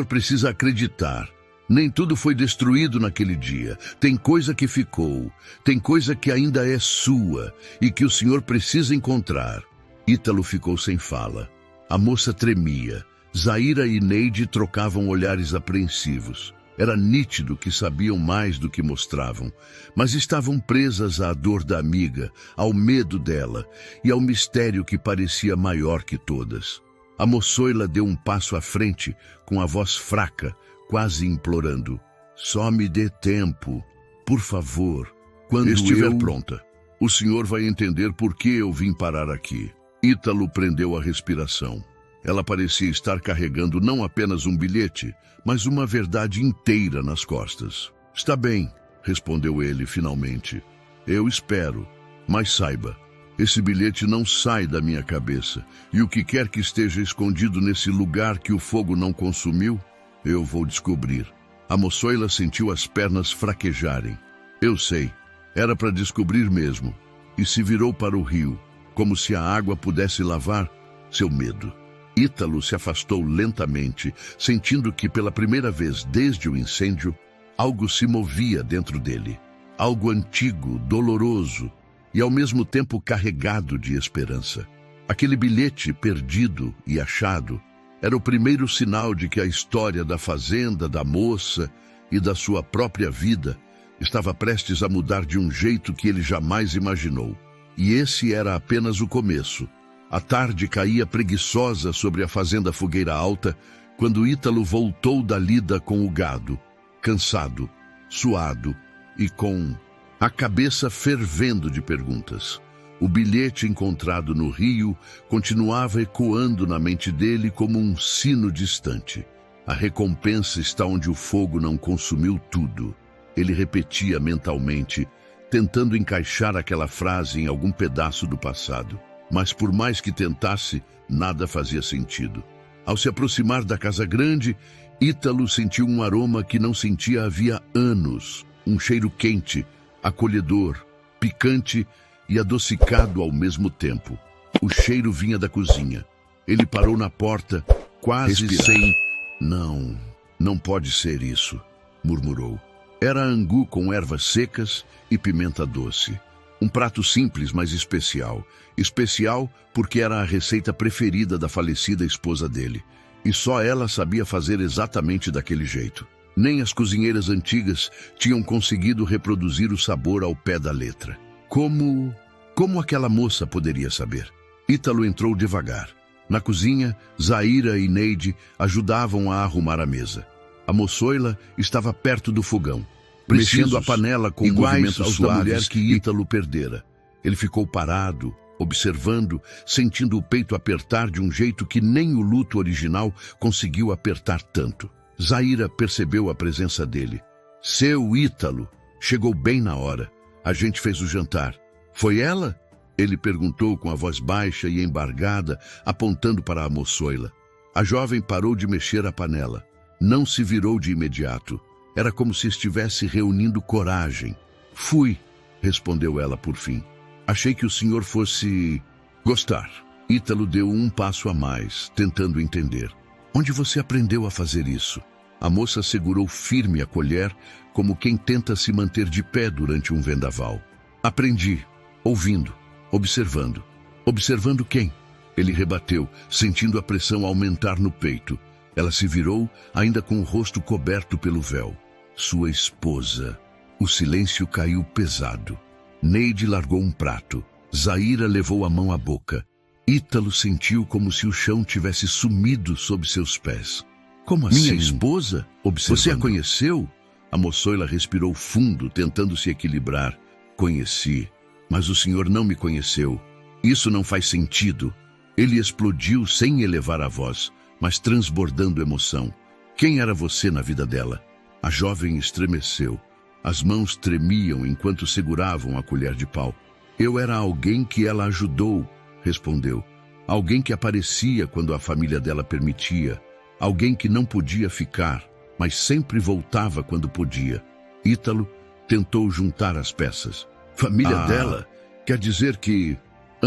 precisa acreditar. Nem tudo foi destruído naquele dia. Tem coisa que ficou, tem coisa que ainda é sua e que o senhor precisa encontrar. Ítalo ficou sem fala. A moça tremia. Zaira e Neide trocavam olhares apreensivos. Era nítido que sabiam mais do que mostravam, mas estavam presas à dor da amiga, ao medo dela e ao mistério que parecia maior que todas. A moçoila deu um passo à frente, com a voz fraca, quase implorando: só me dê tempo, por favor. Quando estiver pronta, o senhor vai entender por que eu vim parar aqui. Ítalo prendeu a respiração. Ela parecia estar carregando não apenas um bilhete, mas uma verdade inteira nas costas. Está bem, respondeu ele finalmente. Eu espero, mas saiba, esse bilhete não sai da minha cabeça, e o que quer que esteja escondido nesse lugar que o fogo não consumiu, eu vou descobrir. A moçoila sentiu as pernas fraquejarem. Eu sei, era para descobrir mesmo, e se virou para o rio, como se a água pudesse lavar seu medo. Ítalo se afastou lentamente, sentindo que pela primeira vez desde o incêndio, algo se movia dentro dele. Algo antigo, doloroso e ao mesmo tempo carregado de esperança. Aquele bilhete perdido e achado era o primeiro sinal de que a história da fazenda, da moça e da sua própria vida estava prestes a mudar de um jeito que ele jamais imaginou. E esse era apenas o começo. A tarde caía preguiçosa sobre a fazenda Fogueira Alta quando Ítalo voltou da lida com o gado, cansado, suado e com a cabeça fervendo de perguntas. O bilhete encontrado no rio continuava ecoando na mente dele como um sino distante. A recompensa está onde o fogo não consumiu tudo. Ele repetia mentalmente, tentando encaixar aquela frase em algum pedaço do passado. Mas por mais que tentasse, nada fazia sentido. Ao se aproximar da casa grande, Ítalo sentiu um aroma que não sentia havia anos. Um cheiro quente, acolhedor, picante e adocicado ao mesmo tempo. O cheiro vinha da cozinha. Ele parou na porta, quase sem... Não pode ser isso, murmurou. Era angu com ervas secas e pimenta doce. Um prato simples, mas especial. Especial porque era a receita preferida da falecida esposa dele. E só ela sabia fazer exatamente daquele jeito. Nem as cozinheiras antigas tinham conseguido reproduzir o sabor ao pé da letra. Como aquela moça poderia saber? Ítalo entrou devagar. Na cozinha, Zaira e Neide ajudavam a arrumar a mesa. A moçoila estava perto do fogão, mexendo a panela com movimentos suaves que Ítalo perdera. Ele ficou parado, observando, sentindo o peito apertar de um jeito que nem o luto original conseguiu apertar tanto. Zaira percebeu a presença dele. Seu Ítalo! Chegou bem na hora. A gente fez o jantar. Foi ela? Ele perguntou com a voz baixa e embargada, apontando para a moçoila. A jovem parou de mexer a panela. Não se virou de imediato. Era como se estivesse reunindo coragem. Fui, respondeu ela por fim. Achei que o senhor fosse... gostar. Ítalo deu um passo a mais, tentando entender. Onde você aprendeu a fazer isso? A moça segurou firme a colher, como quem tenta se manter de pé durante um vendaval. Aprendi, ouvindo, observando. Observando quem? Ele rebateu, sentindo a pressão aumentar no peito. Ela se virou, ainda com o rosto coberto pelo véu. Sua esposa. O silêncio caiu pesado. Neide largou um prato. Zaira levou a mão à boca. Ítalo sentiu como se o chão tivesse sumido sob seus pés. Como assim? Minha esposa? Observando. Você a conheceu? A moçoila respirou fundo, tentando se equilibrar. Conheci, mas o senhor não me conheceu. Isso não faz sentido. Ele explodiu sem elevar a voz, mas transbordando emoção. Quem era você na vida dela? A jovem estremeceu. As mãos tremiam enquanto seguravam a colher de pau. Eu era alguém que ela ajudou, respondeu. Alguém que aparecia quando a família dela permitia. Alguém que não podia ficar, mas sempre voltava quando podia. Ítalo tentou juntar as peças. Família dela? Quer dizer que...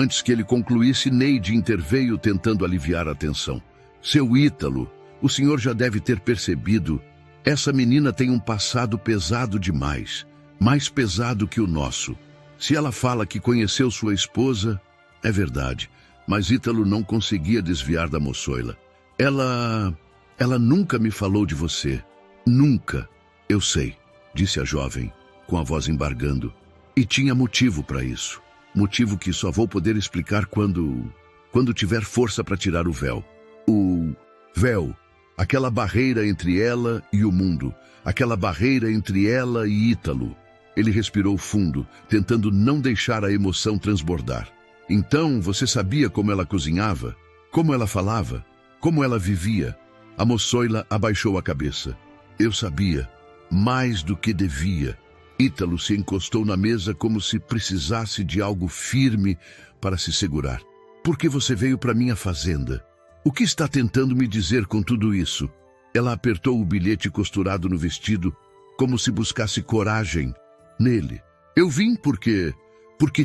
Antes que ele concluísse, Neide interveio tentando aliviar a tensão. Seu Ítalo, o senhor já deve ter percebido. Essa menina tem um passado pesado demais. Mais pesado que o nosso. Se ela fala que conheceu sua esposa, é verdade. Mas Ítalo não conseguia desviar da moçoila. Ela nunca me falou de você. Nunca. Eu sei, disse a jovem, com a voz embargando. E tinha motivo para isso. Motivo que só vou poder explicar quando tiver força para tirar o véu. O véu. Aquela barreira entre ela e o mundo. Aquela barreira entre ela e Ítalo. Ele respirou fundo, tentando não deixar a emoção transbordar. Então, você sabia como ela cozinhava? Como ela falava? Como ela vivia? A moçoila abaixou a cabeça. Eu sabia. Mais do que devia. Ítalo se encostou na mesa como se precisasse de algo firme para se segurar. Por que você veio para minha fazenda? O que está tentando me dizer com tudo isso? Ela apertou o bilhete costurado no vestido, como se buscasse coragem nele. Eu vim porque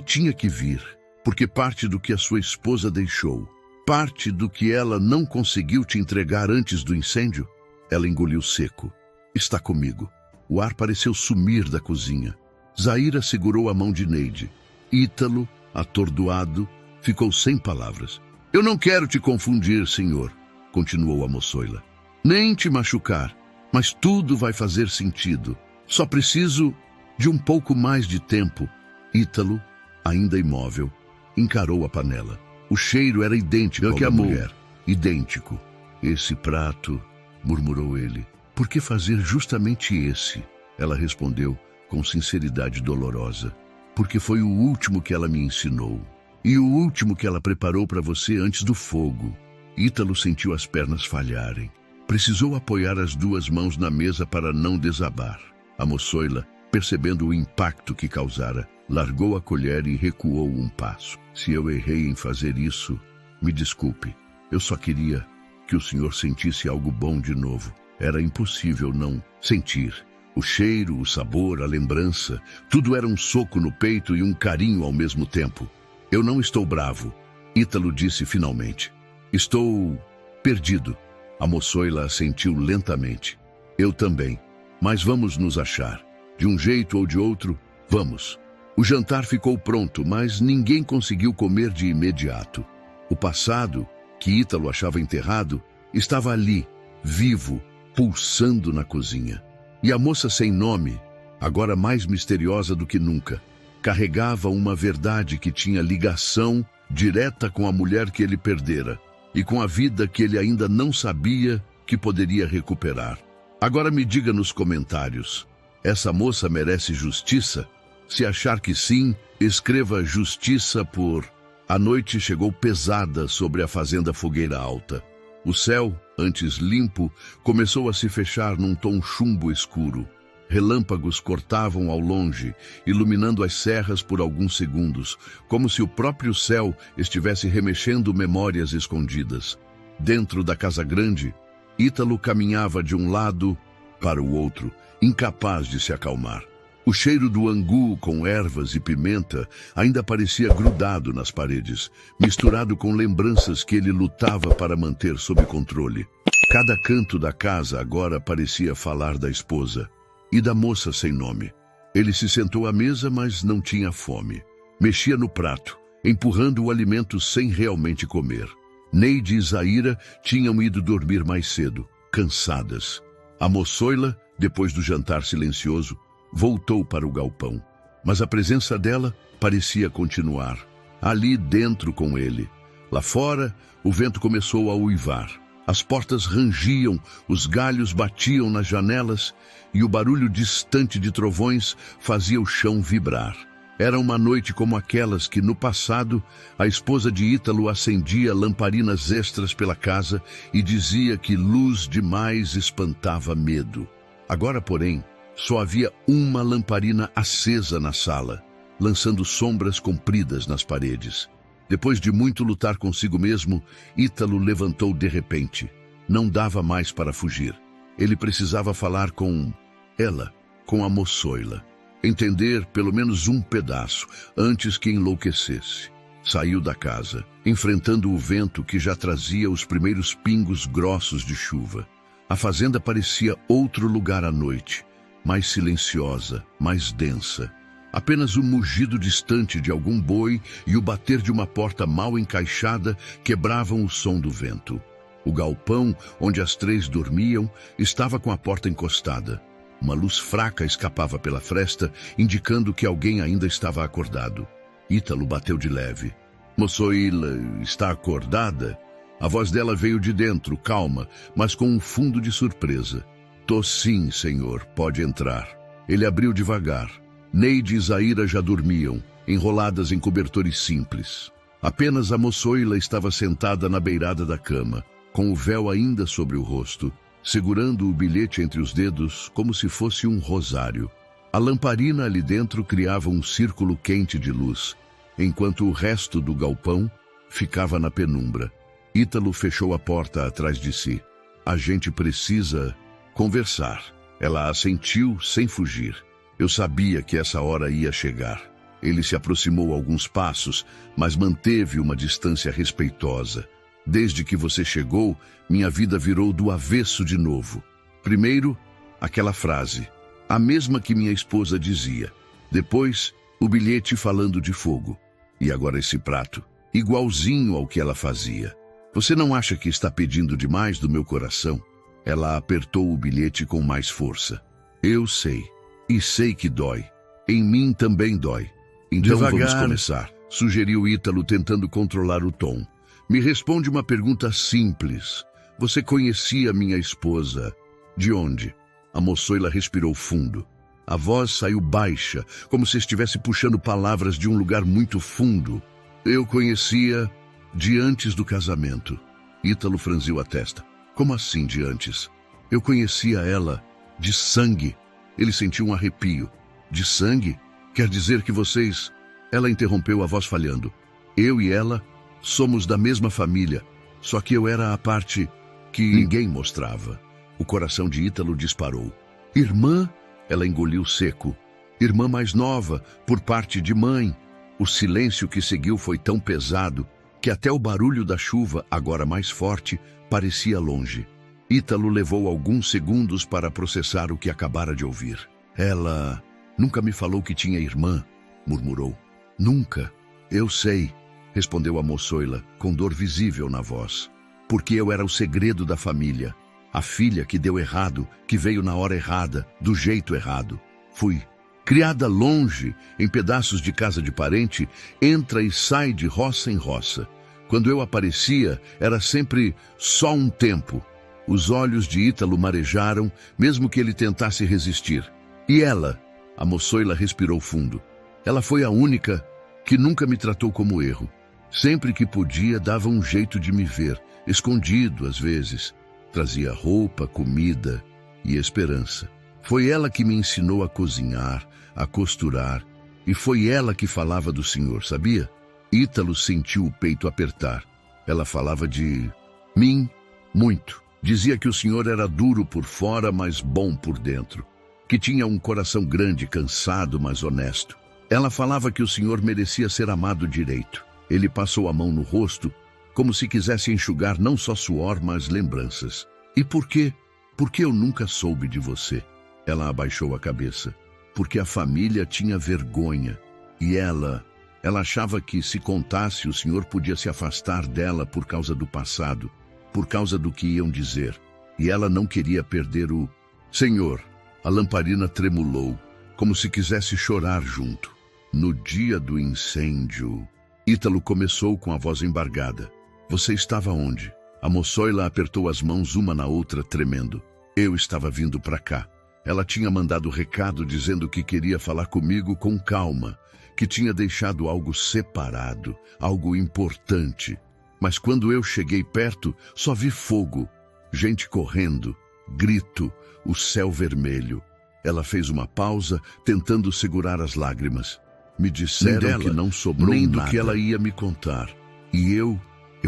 tinha que vir. Porque parte do que a sua esposa deixou, parte do que ela não conseguiu te entregar antes do incêndio, ela engoliu seco. Está comigo. O ar pareceu sumir da cozinha. Zaira segurou a mão de Neide. Ítalo, atordoado, ficou sem palavras. Eu não quero te confundir, senhor, continuou a moçoila. Nem te machucar, mas tudo vai fazer sentido. Só preciso de um pouco mais de tempo. Ítalo, ainda imóvel, encarou a panela. O cheiro era idêntico ao da mulher. Idêntico. Esse prato, murmurou ele. Por que fazer justamente esse? Ela respondeu com sinceridade dolorosa. Porque foi o último que ela me ensinou. E o último que ela preparou para você antes do fogo. Ítalo sentiu as pernas falharem. Precisou apoiar as duas mãos na mesa para não desabar. A moçoila, percebendo o impacto que causara, largou a colher e recuou um passo. Se eu errei em fazer isso, me desculpe. Eu só queria que o senhor sentisse algo bom de novo. Era impossível não sentir. O cheiro, o sabor, a lembrança, tudo era um soco no peito e um carinho ao mesmo tempo. Eu não estou bravo, Ítalo disse finalmente. Estou perdido. A moçoila assentiu lentamente. Eu também. Mas vamos nos achar. De um jeito ou de outro, vamos. O jantar ficou pronto, mas ninguém conseguiu comer de imediato. O passado, que Ítalo achava enterrado, estava ali, vivo, pulsando na cozinha. E a moça sem nome, agora mais misteriosa do que nunca, carregava uma verdade que tinha ligação direta com a mulher que ele perdera e com a vida que ele ainda não sabia que poderia recuperar. Agora me diga nos comentários, essa moça merece justiça? Se achar que sim, escreva justiça por... A noite chegou pesada sobre a fazenda Fogueira Alta. O céu, antes limpo, começou a se fechar num tom chumbo escuro. Relâmpagos cortavam ao longe, iluminando as serras por alguns segundos, como se o próprio céu estivesse remexendo memórias escondidas. Dentro da casa grande, Ítalo caminhava de um lado para o outro, incapaz de se acalmar. O cheiro do angu com ervas e pimenta ainda parecia grudado nas paredes, misturado com lembranças que ele lutava para manter sob controle. Cada canto da casa agora parecia falar da esposa e da moça sem nome. Ele se sentou à mesa, mas não tinha fome. Mexia no prato, empurrando o alimento sem realmente comer. Neide e Zaira tinham ido dormir mais cedo, cansadas. A moçoila, depois do jantar silencioso, voltou para o galpão, mas a presença dela parecia continuar, ali dentro com ele. Lá fora, o vento começou a uivar. As portas rangiam, os galhos batiam nas janelas e o barulho distante de trovões fazia o chão vibrar. Era uma noite como aquelas que, no passado, a esposa de Ítalo acendia lamparinas extras pela casa e dizia que luz demais espantava medo. Agora, porém, só havia uma lamparina acesa na sala, lançando sombras compridas nas paredes. Depois de muito lutar consigo mesmo, Ítalo levantou de repente. Não dava mais para fugir. Ele precisava falar com ela, com a moçoila. Entender pelo menos um pedaço, antes que enlouquecesse. Saiu da casa, enfrentando o vento que já trazia os primeiros pingos grossos de chuva. A fazenda parecia outro lugar à noite, mais silenciosa, mais densa. Apenas o mugido distante de algum boi e o bater de uma porta mal encaixada quebravam o som do vento. O galpão, onde as três dormiam, estava com a porta encostada. Uma luz fraca escapava pela fresta, indicando que alguém ainda estava acordado. Ítalo bateu de leve. Moçoila está acordada? A voz dela veio de dentro, calma, mas com um fundo de surpresa. Tô sim, senhor, pode entrar. Ele abriu devagar. Neide e Zaira já dormiam, enroladas em cobertores simples. Apenas a moçoila estava sentada na beirada da cama, com o véu ainda sobre o rosto, segurando o bilhete entre os dedos como se fosse um rosário. A lamparina ali dentro criava um círculo quente de luz, enquanto o resto do galpão ficava na penumbra. Ítalo fechou a porta atrás de si. A gente precisa conversar. Ela assentiu sem fugir. Eu sabia que essa hora ia chegar. Ele se aproximou alguns passos, mas manteve uma distância respeitosa. Desde que você chegou, minha vida virou do avesso de novo. Primeiro, aquela frase, a mesma que minha esposa dizia. Depois, o bilhete falando de fogo. E agora esse prato, igualzinho ao que ela fazia. Você não acha que está pedindo demais do meu coração? Ela apertou o bilhete com mais força. Eu sei, e sei que dói. Em mim também dói. Então vamos começar, sugeriu Ítalo, tentando controlar o tom. Me responde uma pergunta simples. Você conhecia minha esposa? De onde? A moçoila respirou fundo. A voz saiu baixa, como se estivesse puxando palavras de um lugar muito fundo. Eu conhecia de antes do casamento. Ítalo franziu a testa. Como assim de antes? Eu conhecia ela de sangue. Ele sentiu um arrepio. De sangue? Quer dizer que vocês... Ela interrompeu, a voz falhando. Eu e ela somos da mesma família, só que eu era a parte que ninguém mostrava. O coração de Ítalo disparou. Irmã? Ela engoliu seco. Irmã mais nova, por parte de mãe. O silêncio que seguiu foi tão pesado que até o barulho da chuva, agora mais forte, parecia longe. Ítalo levou alguns segundos para processar o que acabara de ouvir. Ela nunca me falou que tinha irmã, murmurou. Nunca. Eu sei, respondeu a moçoila, com dor visível na voz. Porque eu era o segredo da família. A filha que deu errado, que veio na hora errada, do jeito errado. Fui criada longe, em pedaços de casa de parente, entra e sai de roça em roça. Quando eu aparecia, era sempre só um tempo. Os olhos de Ítalo marejaram, mesmo que ele tentasse resistir. E ela? A moçoila respirou fundo. Ela foi a única que nunca me tratou como erro. Sempre que podia, dava um jeito de me ver, escondido às vezes. Trazia roupa, comida e esperança. Foi ela que me ensinou a cozinhar, a costurar, e foi ela que falava do Senhor, sabia? Ítalo sentiu o peito apertar. Ela falava de mim muito. Dizia que o Senhor era duro por fora, mas bom por dentro. Que tinha um coração grande, cansado, mas honesto. Ela falava que o Senhor merecia ser amado direito. Ele passou a mão no rosto, como se quisesse enxugar não só suor, mas lembranças. E por quê? Porque eu nunca soube de você. Ela abaixou a cabeça. Porque a família tinha vergonha. E ela achava que, se contasse, o Senhor podia se afastar dela por causa do passado, por causa do que iam dizer. E ela não queria perder o... Senhor, a lamparina tremulou, como se quisesse chorar junto. No dia do incêndio... Ítalo começou com a voz embargada. Você estava onde? A moçoila apertou as mãos uma na outra, tremendo. Eu estava vindo para cá. Ela tinha mandado recado dizendo que queria falar comigo com calma, que tinha deixado algo separado, algo importante. Mas quando eu cheguei perto, só vi fogo, gente correndo, grito, o céu vermelho. Ela fez uma pausa, tentando segurar as lágrimas. Me disseram que não sobrou nem do que ela ia me contar. E eu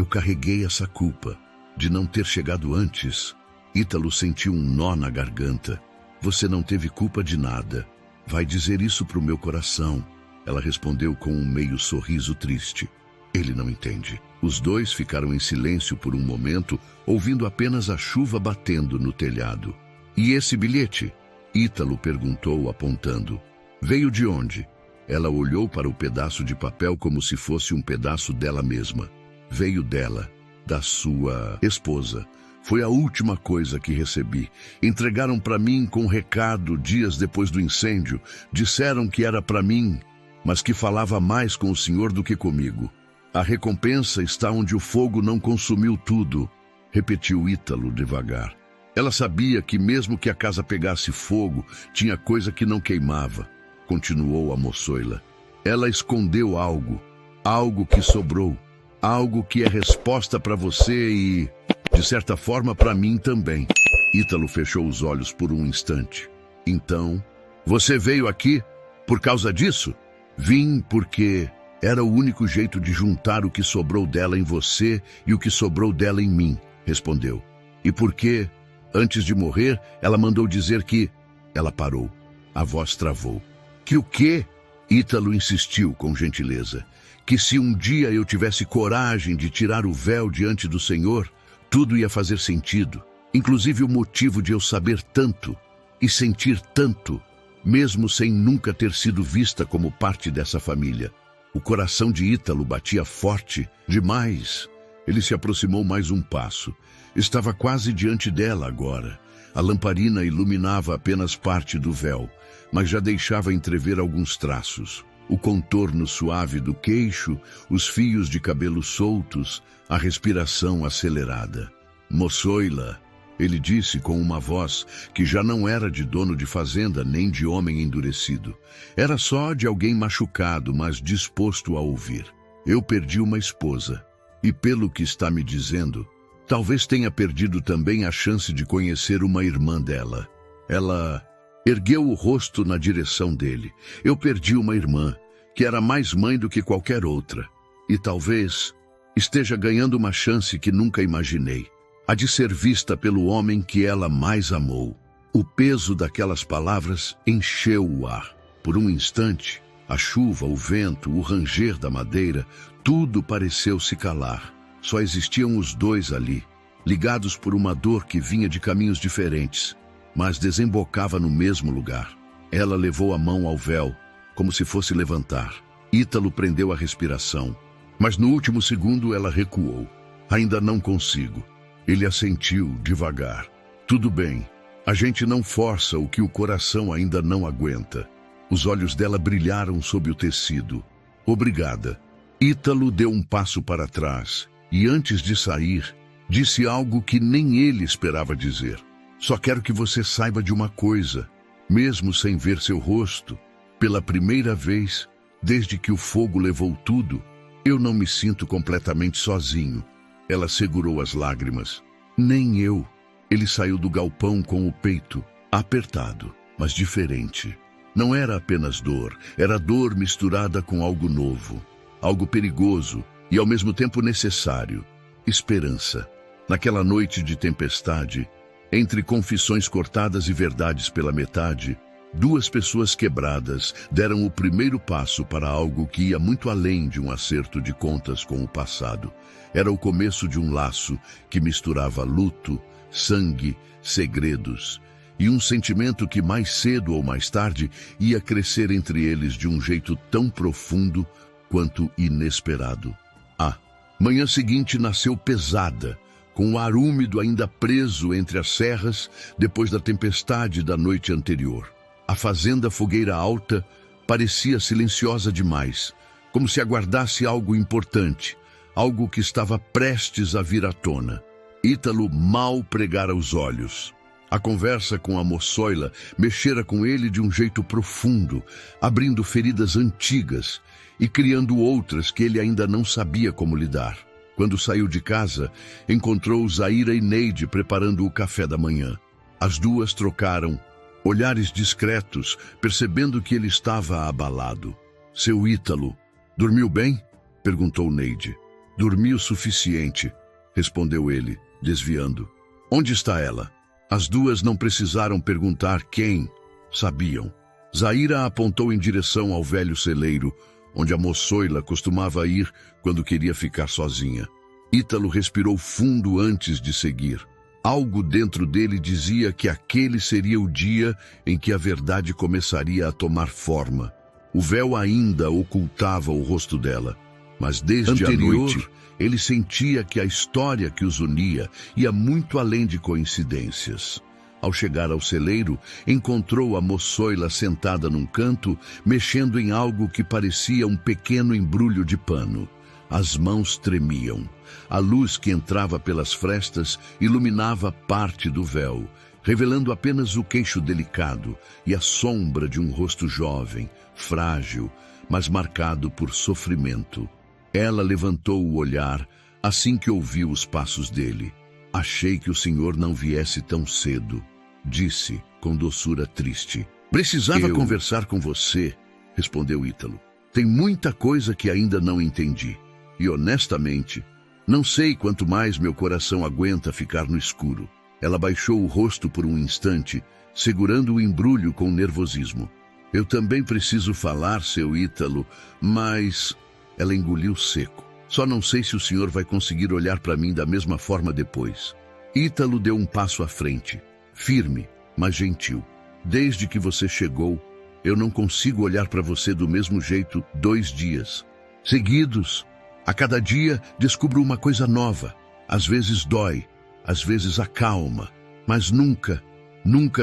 carreguei essa culpa de não ter chegado antes. Ítalo sentiu um nó na garganta. Você não teve culpa de nada. Vai dizer isso pro meu coração. Ela respondeu com um meio sorriso triste. Ele não entende. Os dois ficaram em silêncio por um momento, ouvindo apenas a chuva batendo no telhado. E esse bilhete? Ítalo perguntou, apontando. Veio de onde? Ela olhou para o pedaço de papel como se fosse um pedaço dela mesma. Veio dela, da sua esposa. Foi a última coisa que recebi. Entregaram para mim com um recado dias depois do incêndio. Disseram que era para mim, mas que falava mais com o senhor do que comigo. A recompensa está onde o fogo não consumiu tudo, repetiu Ítalo devagar. Ela sabia que mesmo que a casa pegasse fogo, tinha coisa que não queimava, continuou a moçoila. Ela escondeu algo, algo que sobrou, algo que é resposta para você e, de certa forma, para mim também. Ítalo fechou os olhos por um instante. Então, você veio aqui por causa disso? Vim porque era o único jeito de juntar o que sobrou dela em você e o que sobrou dela em mim, respondeu. E porque, antes de morrer, ela mandou dizer que... Ela parou. A voz travou. Que o quê? Ítalo insistiu com gentileza. Que se um dia eu tivesse coragem de tirar o véu diante do Senhor, tudo ia fazer sentido. Inclusive o motivo de eu saber tanto e sentir tanto, mesmo sem nunca ter sido vista como parte dessa família. O coração de Ítalo batia forte demais. Ele se aproximou mais um passo. Estava quase diante dela agora. A lamparina iluminava apenas parte do véu, mas já deixava entrever alguns traços. O contorno suave do queixo, os fios de cabelo soltos, a respiração acelerada. Moçoila, ele disse com uma voz que já não era de dono de fazenda nem de homem endurecido. Era só de alguém machucado, mas disposto a ouvir. Eu perdi uma esposa, e pelo que está me dizendo, talvez tenha perdido também a chance de conhecer uma irmã dela. Ela ergueu o rosto na direção dele. Eu perdi uma irmã, que era mais mãe do que qualquer outra, e talvez esteja ganhando uma chance que nunca imaginei. A de ser vista pelo homem que ela mais amou. O peso daquelas palavras encheu o ar. Por um instante, a chuva, o vento, o ranger da madeira, tudo pareceu se calar. Só existiam os dois ali, ligados por uma dor que vinha de caminhos diferentes, mas desembocava no mesmo lugar. Ela levou a mão ao véu, como se fosse levantar. Ítalo prendeu a respiração, mas no último segundo ela recuou. Ainda não consigo. Ele assentiu devagar. Tudo bem, a gente não força o que o coração ainda não aguenta. Os olhos dela brilharam sob o tecido. Obrigada. Ítalo deu um passo para trás e, antes de sair, disse algo que nem ele esperava dizer. Só quero que você saiba de uma coisa, mesmo sem ver seu rosto, pela primeira vez, desde que o fogo levou tudo, eu não me sinto completamente sozinho. Ela segurou as lágrimas. Nem eu. Ele saiu do galpão com o peito apertado, mas diferente. Não era apenas dor, era dor misturada com algo novo, algo perigoso e ao mesmo tempo necessário. Esperança. Naquela noite de tempestade, entre confissões cortadas e verdades pela metade, duas pessoas quebradas deram o primeiro passo para algo que ia muito além de um acerto de contas com o passado. Era o começo de um laço que misturava luto, sangue, segredos e um sentimento que mais cedo ou mais tarde ia crescer entre eles de um jeito tão profundo quanto inesperado. A manhã seguinte nasceu pesada, com o ar úmido ainda preso entre as serras depois da tempestade da noite anterior. A fazenda Fogueira Alta parecia silenciosa demais, como se aguardasse algo importante, algo que estava prestes a vir à tona. Ítalo mal pregara os olhos. A conversa com a moçoila mexera com ele de um jeito profundo, abrindo feridas antigas e criando outras que ele ainda não sabia como lidar. Quando saiu de casa, encontrou Zaira e Neide preparando o café da manhã. As duas trocaram olhares discretos, percebendo que ele estava abalado. Seu Ítalo, dormiu bem? Perguntou Neide. Dormi o suficiente, respondeu ele, desviando. Onde está ela? As duas não precisaram perguntar quem, sabiam. Zaira apontou em direção ao velho celeiro, onde a moçoila costumava ir quando queria ficar sozinha. Ítalo respirou fundo antes de seguir. Algo dentro dele dizia que aquele seria o dia em que a verdade começaria a tomar forma. O véu ainda ocultava o rosto dela, mas desde a noite ele sentia que a história que os unia ia muito além de coincidências. Ao chegar ao celeiro, encontrou a moçoila sentada num canto, mexendo em algo que parecia um pequeno embrulho de pano. As mãos tremiam. A luz que entrava pelas frestas iluminava parte do véu, revelando apenas o queixo delicado e a sombra de um rosto jovem, frágil, mas marcado por sofrimento. Ela levantou o olhar assim que ouviu os passos dele. Achei que o senhor não viesse tão cedo, disse com doçura triste. Precisava conversar com você, respondeu Ítalo. Tem muita coisa que ainda não entendi. E honestamente, não sei quanto mais meu coração aguenta ficar no escuro. Ela baixou o rosto por um instante, segurando o embrulho com nervosismo. Eu também preciso falar, seu Ítalo, mas... Ela engoliu seco. Só não sei se o senhor vai conseguir olhar para mim da mesma forma depois. Ítalo deu um passo à frente, firme, mas gentil. Desde que você chegou, eu não consigo olhar para você do mesmo jeito 2 dias seguidos. A cada dia descubro uma coisa nova. Às vezes dói, às vezes acalma, mas nunca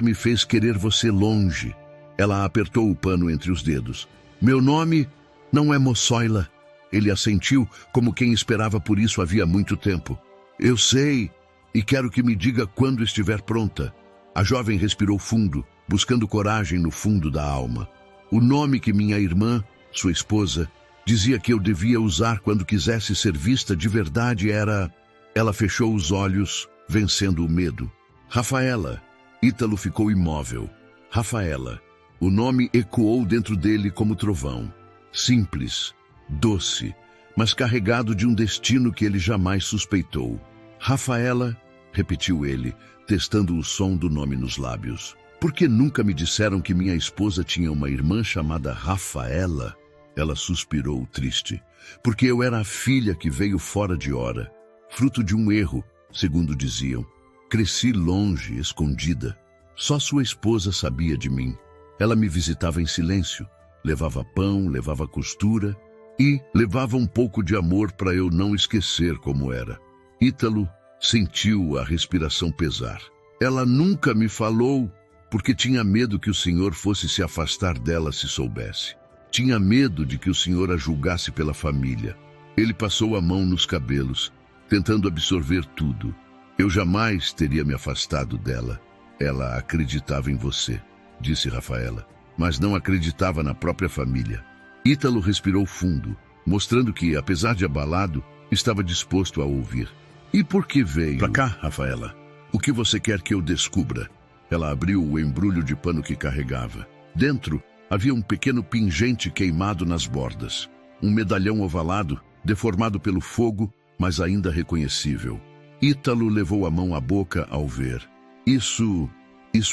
me fez querer você longe. Ela apertou o pano entre os dedos. Meu nome não é moçoila. Ele assentiu como quem esperava por isso havia muito tempo. Eu sei, e quero que me diga quando estiver pronta. A jovem respirou fundo, buscando coragem no fundo da alma. O nome que minha irmã, sua esposa, dizia que eu devia usar quando quisesse ser vista de verdade era... Ela fechou os olhos, vencendo o medo. Rafaela. Ítalo ficou imóvel. Rafaela. O nome ecoou dentro dele como trovão. Simples, doce, mas carregado de um destino que ele jamais suspeitou. Rafaela, repetiu ele, testando o som do nome nos lábios. Por que nunca me disseram que minha esposa tinha uma irmã chamada Rafaela? Ela suspirou triste. Porque eu era a filha que veio fora de hora. Fruto de um erro, segundo diziam. Cresci longe, escondida. Só sua esposa sabia de mim. Ela me visitava em silêncio. Levava pão, levava costura e levava um pouco de amor para eu não esquecer como era. Ítalo sentiu a respiração pesar. Ela nunca me falou porque tinha medo que o senhor fosse se afastar dela se soubesse. Tinha medo de que o senhor a julgasse pela família. Ele passou a mão nos cabelos, tentando absorver tudo. Eu jamais teria me afastado dela. Ela acreditava em você, disse Rafaela, mas não acreditava na própria família. Ítalo respirou fundo, mostrando que, apesar de abalado, estava disposto a ouvir. E por que veio? Pra cá, Rafaela. O que você quer que eu descubra? Ela abriu o embrulho de pano que carregava. Dentro, havia um pequeno pingente queimado nas bordas. Um medalhão ovalado, deformado pelo fogo, mas ainda reconhecível. Ítalo levou a mão à boca ao ver. Isso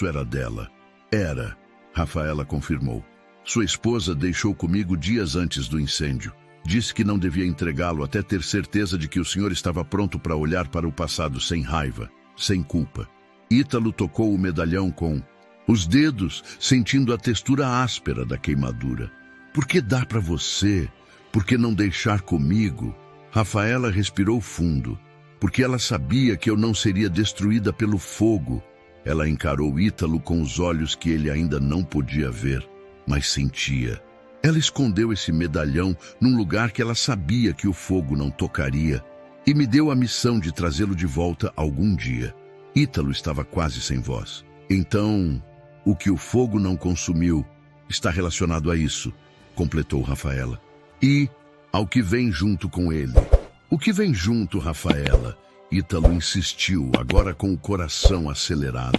era dela. Era, Rafaela confirmou. Sua esposa deixou comigo dias antes do incêndio. Disse que não devia entregá-lo até ter certeza de que o senhor estava pronto para olhar para o passado sem raiva, sem culpa. Ítalo tocou o medalhão com os dedos, sentindo a textura áspera da queimadura. Por que dar para você? Por que não deixar comigo? Rafaela respirou fundo, porque ela sabia que eu não seria destruída pelo fogo. Ela encarou Ítalo com os olhos que ele ainda não podia ver, mas sentia. Ela escondeu esse medalhão num lugar que ela sabia que o fogo não tocaria e me deu a missão de trazê-lo de volta algum dia. Ítalo estava quase sem voz. Então, o que o fogo não consumiu está relacionado a isso, completou Rafaela. E ao que vem junto com ele. O que vem junto, Rafaela? Ítalo insistiu, agora com o coração acelerado.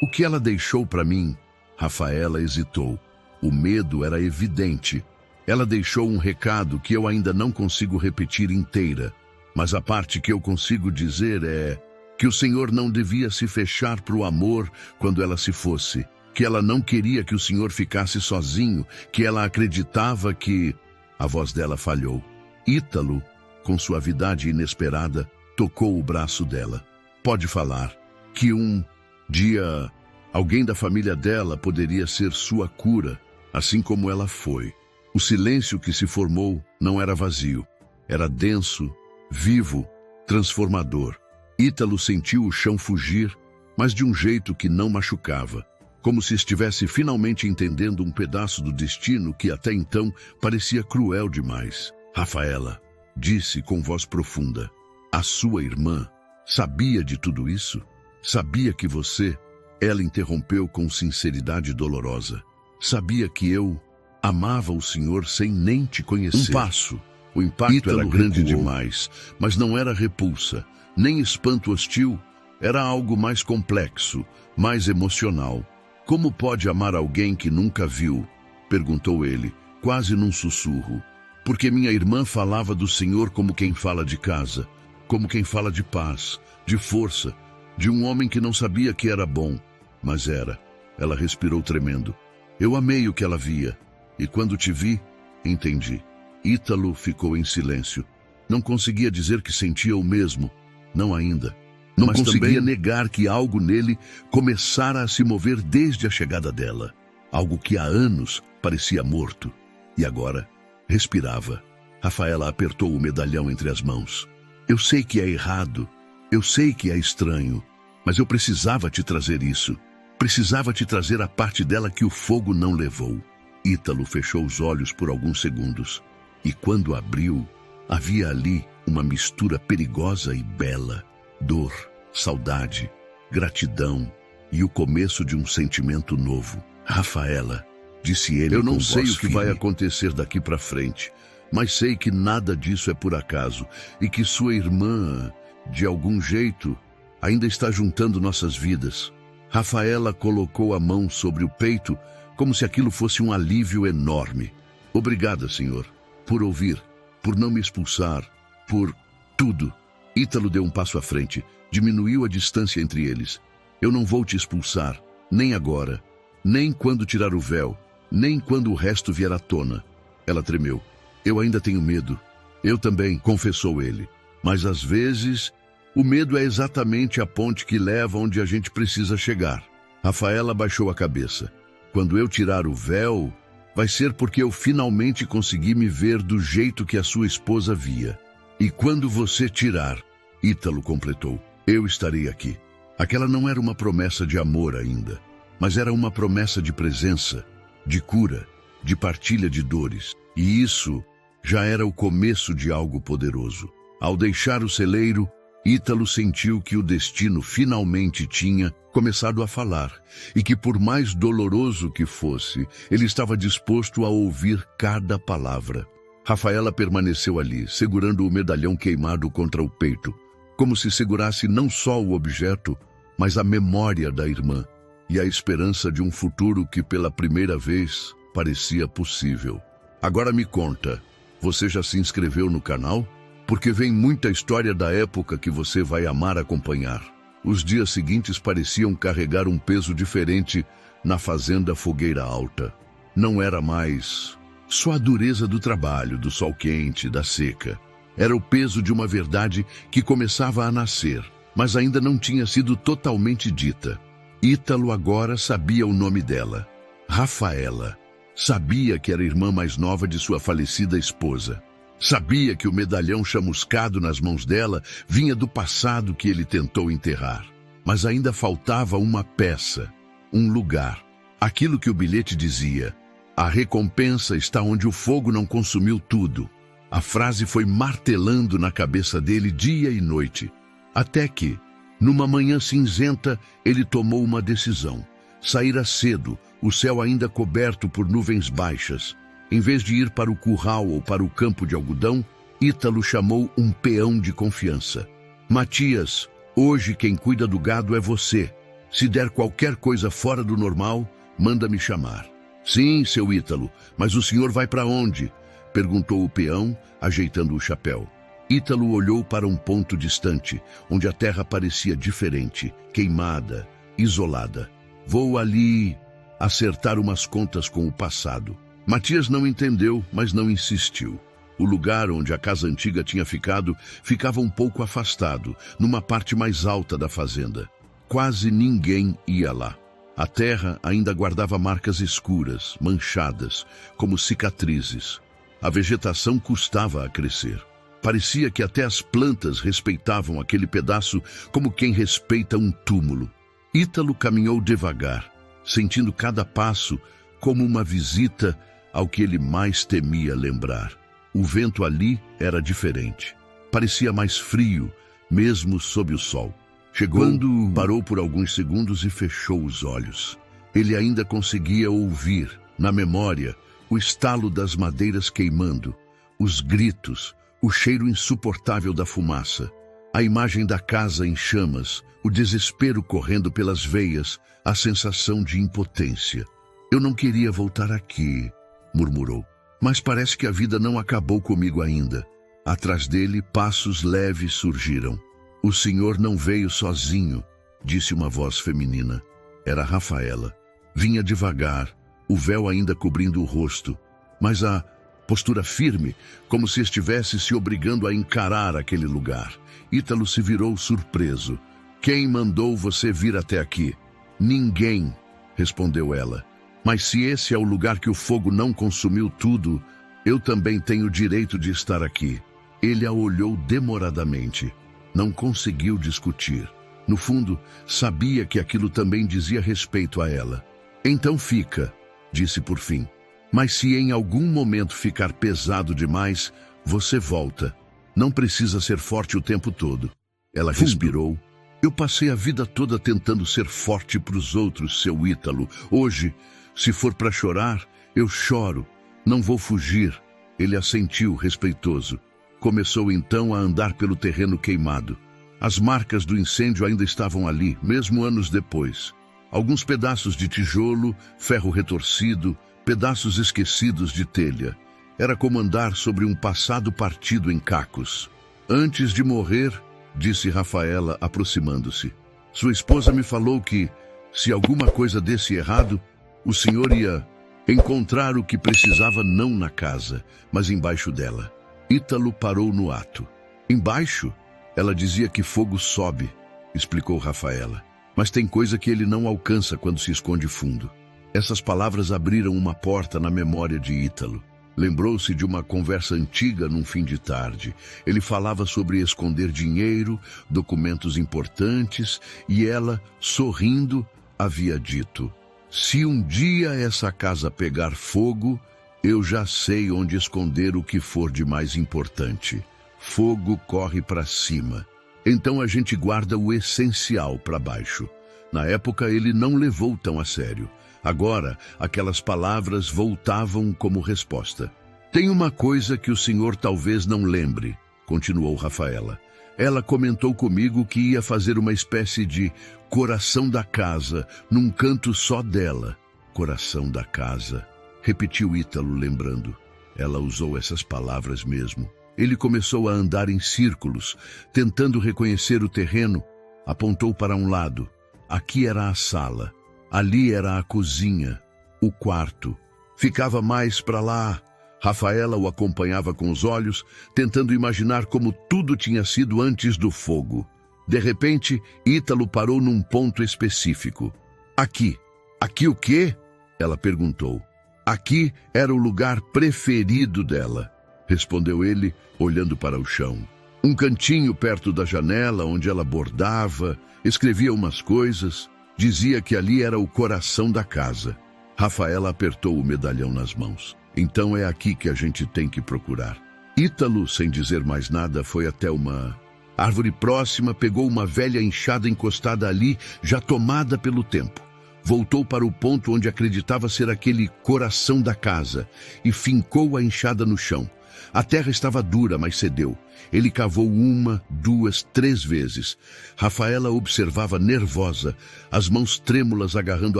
O que ela deixou para mim? Rafaela hesitou. O medo era evidente. Ela deixou um recado que eu ainda não consigo repetir inteira, mas a parte que eu consigo dizer é que o senhor não devia se fechar para o amor quando ela se fosse, que ela não queria que o senhor ficasse sozinho, que ela acreditava que A voz dela falhou. Ítalo, com suavidade inesperada, tocou o braço dela. Pode falar que um dia alguém da família dela poderia ser sua cura, assim como ela foi. O silêncio que se formou não era vazio. Era denso, vivo, transformador. Ítalo sentiu o chão fugir, mas de um jeito que não machucava, como se estivesse finalmente entendendo um pedaço do destino que até então parecia cruel demais. Rafaela, disse com voz profunda, a sua irmã sabia de tudo isso? Sabia que você... Ela interrompeu com sinceridade dolorosa. Sabia que eu amava o senhor sem nem te conhecer. Um passo. O impacto era grande demais, mas não era repulsa, nem espanto hostil. Era algo mais complexo, mais emocional. Como pode amar alguém que nunca viu? Perguntou ele, quase num sussurro. Porque minha irmã falava do senhor como quem fala de casa, como quem fala de paz, de força, de um homem que não sabia que era bom, mas era. Ela respirou tremendo. Eu amei o que ela via, e quando te vi, entendi. Ítalo ficou em silêncio. Não conseguia dizer que sentia o mesmo, não ainda. Não conseguia negar que algo nele começara a se mover desde a chegada dela. Algo que há anos parecia morto. E agora, respirava. Rafaela apertou o medalhão entre as mãos. Eu sei que é errado. Eu sei que é estranho, mas eu precisava te trazer isso. Precisava te trazer a parte dela que o fogo não levou. Ítalo fechou os olhos por alguns segundos. E quando abriu, havia ali uma mistura perigosa e bela. Dor, saudade, gratidão e o começo de um sentimento novo. Rafaela, disse ele com voz firme. Eu não sei o que vai acontecer daqui para frente, mas sei que nada disso é por acaso e que sua irmã... de algum jeito, ainda está juntando nossas vidas. Rafaela colocou a mão sobre o peito, como se aquilo fosse um alívio enorme. Obrigada, senhor, por ouvir, por não me expulsar, por tudo. Ítalo deu um passo à frente, diminuiu a distância entre eles. Eu não vou te expulsar, nem agora, nem quando tirar o véu, nem quando o resto vier à tona. Ela tremeu. Eu ainda tenho medo. Eu também, confessou ele. Mas às vezes, o medo é exatamente a ponte que leva onde a gente precisa chegar. Rafaela baixou a cabeça. Quando eu tirar o véu, vai ser porque eu finalmente consegui me ver do jeito que a sua esposa via. E quando você tirar, Ítalo completou, eu estarei aqui. Aquela não era uma promessa de amor ainda, mas era uma promessa de presença, de cura, de partilha de dores. E isso já era o começo de algo poderoso. Ao deixar o celeiro, Ítalo sentiu que o destino finalmente tinha começado a falar, e que por mais doloroso que fosse, ele estava disposto a ouvir cada palavra. Rafaela permaneceu ali, segurando o medalhão queimado contra o peito, como se segurasse não só o objeto, mas a memória da irmã, e a esperança de um futuro que pela primeira vez parecia possível. Agora me conta, você já se inscreveu no canal? Porque vem muita história da época que você vai amar acompanhar. Os dias seguintes pareciam carregar um peso diferente na fazenda Fogueira Alta. Não era mais só a dureza do trabalho, do sol quente, da seca. Era o peso de uma verdade que começava a nascer, mas ainda não tinha sido totalmente dita. Ítalo agora sabia o nome dela. Rafaela. Sabia que era a irmã mais nova de sua falecida esposa. Sabia que o medalhão chamuscado nas mãos dela vinha do passado que ele tentou enterrar. Mas ainda faltava uma peça, um lugar. Aquilo que o bilhete dizia: a recompensa está onde o fogo não consumiu tudo. A frase foi martelando na cabeça dele dia e noite. Até que, numa manhã cinzenta, ele tomou uma decisão. Saíra cedo, o céu ainda coberto por nuvens baixas. Em vez de ir para o curral ou para o campo de algodão, Ítalo chamou um peão de confiança. Matias, hoje quem cuida do gado é você. Se der qualquer coisa fora do normal, manda me chamar. Sim, seu Ítalo, mas o senhor vai para onde? Perguntou o peão, ajeitando o chapéu. Ítalo olhou para um ponto distante, onde a terra parecia diferente, queimada, isolada. Vou ali acertar umas contas com o passado. Matias não entendeu, mas não insistiu. O lugar onde a casa antiga tinha ficado ficava um pouco afastado, numa parte mais alta da fazenda. Quase ninguém ia lá. A terra ainda guardava marcas escuras, manchadas, como cicatrizes. A vegetação custava a crescer. Parecia que até as plantas respeitavam aquele pedaço como quem respeita um túmulo. Ítalo caminhou devagar, sentindo cada passo como uma visita ao que ele mais temia lembrar. O vento ali era diferente. Parecia mais frio, mesmo sob o sol. Chegando, parou por alguns segundos e fechou os olhos. Ele ainda conseguia ouvir, na memória, o estalo das madeiras queimando, os gritos, o cheiro insuportável da fumaça, a imagem da casa em chamas, o desespero correndo pelas veias, a sensação de impotência. Eu não queria voltar aqui, murmurou. Mas parece que a vida não acabou comigo ainda. Atrás dele, passos leves surgiram. O senhor não veio sozinho, disse uma voz feminina. Era Rafaela. Vinha devagar, o véu ainda cobrindo o rosto, mas a postura firme, como se estivesse se obrigando a encarar aquele lugar. Ítalo se virou surpreso. Quem mandou você vir até aqui? Ninguém, respondeu ela. Mas se esse é o lugar que o fogo não consumiu tudo, eu também tenho o direito de estar aqui. Ele a olhou demoradamente. Não conseguiu discutir. No fundo, sabia que aquilo também dizia respeito a ela. Então fica, disse por fim. Mas se em algum momento ficar pesado demais, você volta. Não precisa ser forte o tempo todo. Ela respirou. Eu passei a vida toda tentando ser forte para os outros, seu Ítalo. Hoje, se for para chorar, eu choro. Não vou fugir. Ele assentiu, respeitoso. Começou então a andar pelo terreno queimado. As marcas do incêndio ainda estavam ali, mesmo anos depois. Alguns pedaços de tijolo, ferro retorcido, pedaços esquecidos de telha. Era como andar sobre um passado partido em cacos. Antes de morrer, disse Rafaela, aproximando-se. Sua esposa me falou que, se alguma coisa desse errado, o senhor ia encontrar o que precisava não na casa, mas embaixo dela. Ítalo parou no ato. Embaixo? Ela dizia que fogo sobe, explicou Rafaela. Mas tem coisa que ele não alcança quando se esconde fundo. Essas palavras abriram uma porta na memória de Ítalo. Lembrou-se de uma conversa antiga num fim de tarde. Ele falava sobre esconder dinheiro, documentos importantes, e ela, sorrindo, havia dito: se um dia essa casa pegar fogo, eu já sei onde esconder o que for de mais importante. Fogo corre para cima. Então a gente guarda o essencial para baixo. Na época ele não levou tão a sério. Agora, aquelas palavras voltavam como resposta. Tem uma coisa que o senhor talvez não lembre, continuou Rafaela. Ela comentou comigo que ia fazer uma espécie de coração da casa, num canto só dela. Coração da casa, repetiu Ítalo, lembrando. Ela usou essas palavras mesmo. Ele começou a andar em círculos, tentando reconhecer o terreno. Apontou para um lado. Aqui era a sala. Ali era a cozinha, o quarto. Ficava mais para lá. Rafaela o acompanhava com os olhos, tentando imaginar como tudo tinha sido antes do fogo. De repente, Ítalo parou num ponto específico. Aqui. Aqui o quê? Ela perguntou. Aqui era o lugar preferido dela, respondeu ele, olhando para o chão. Um cantinho perto da janela, onde ela bordava, escrevia umas coisas. Dizia que ali era o coração da casa. Rafaela apertou o medalhão nas mãos. Então é aqui que a gente tem que procurar. Ítalo, sem dizer mais nada, foi até uma árvore próxima, pegou uma velha enxada encostada ali, já tomada pelo tempo. Voltou para o ponto onde acreditava ser aquele coração da casa e fincou a enxada no chão. A terra estava dura, mas cedeu. Ele cavou 1, 2, 3 vezes. Rafaela observava nervosa, as mãos trêmulas agarrando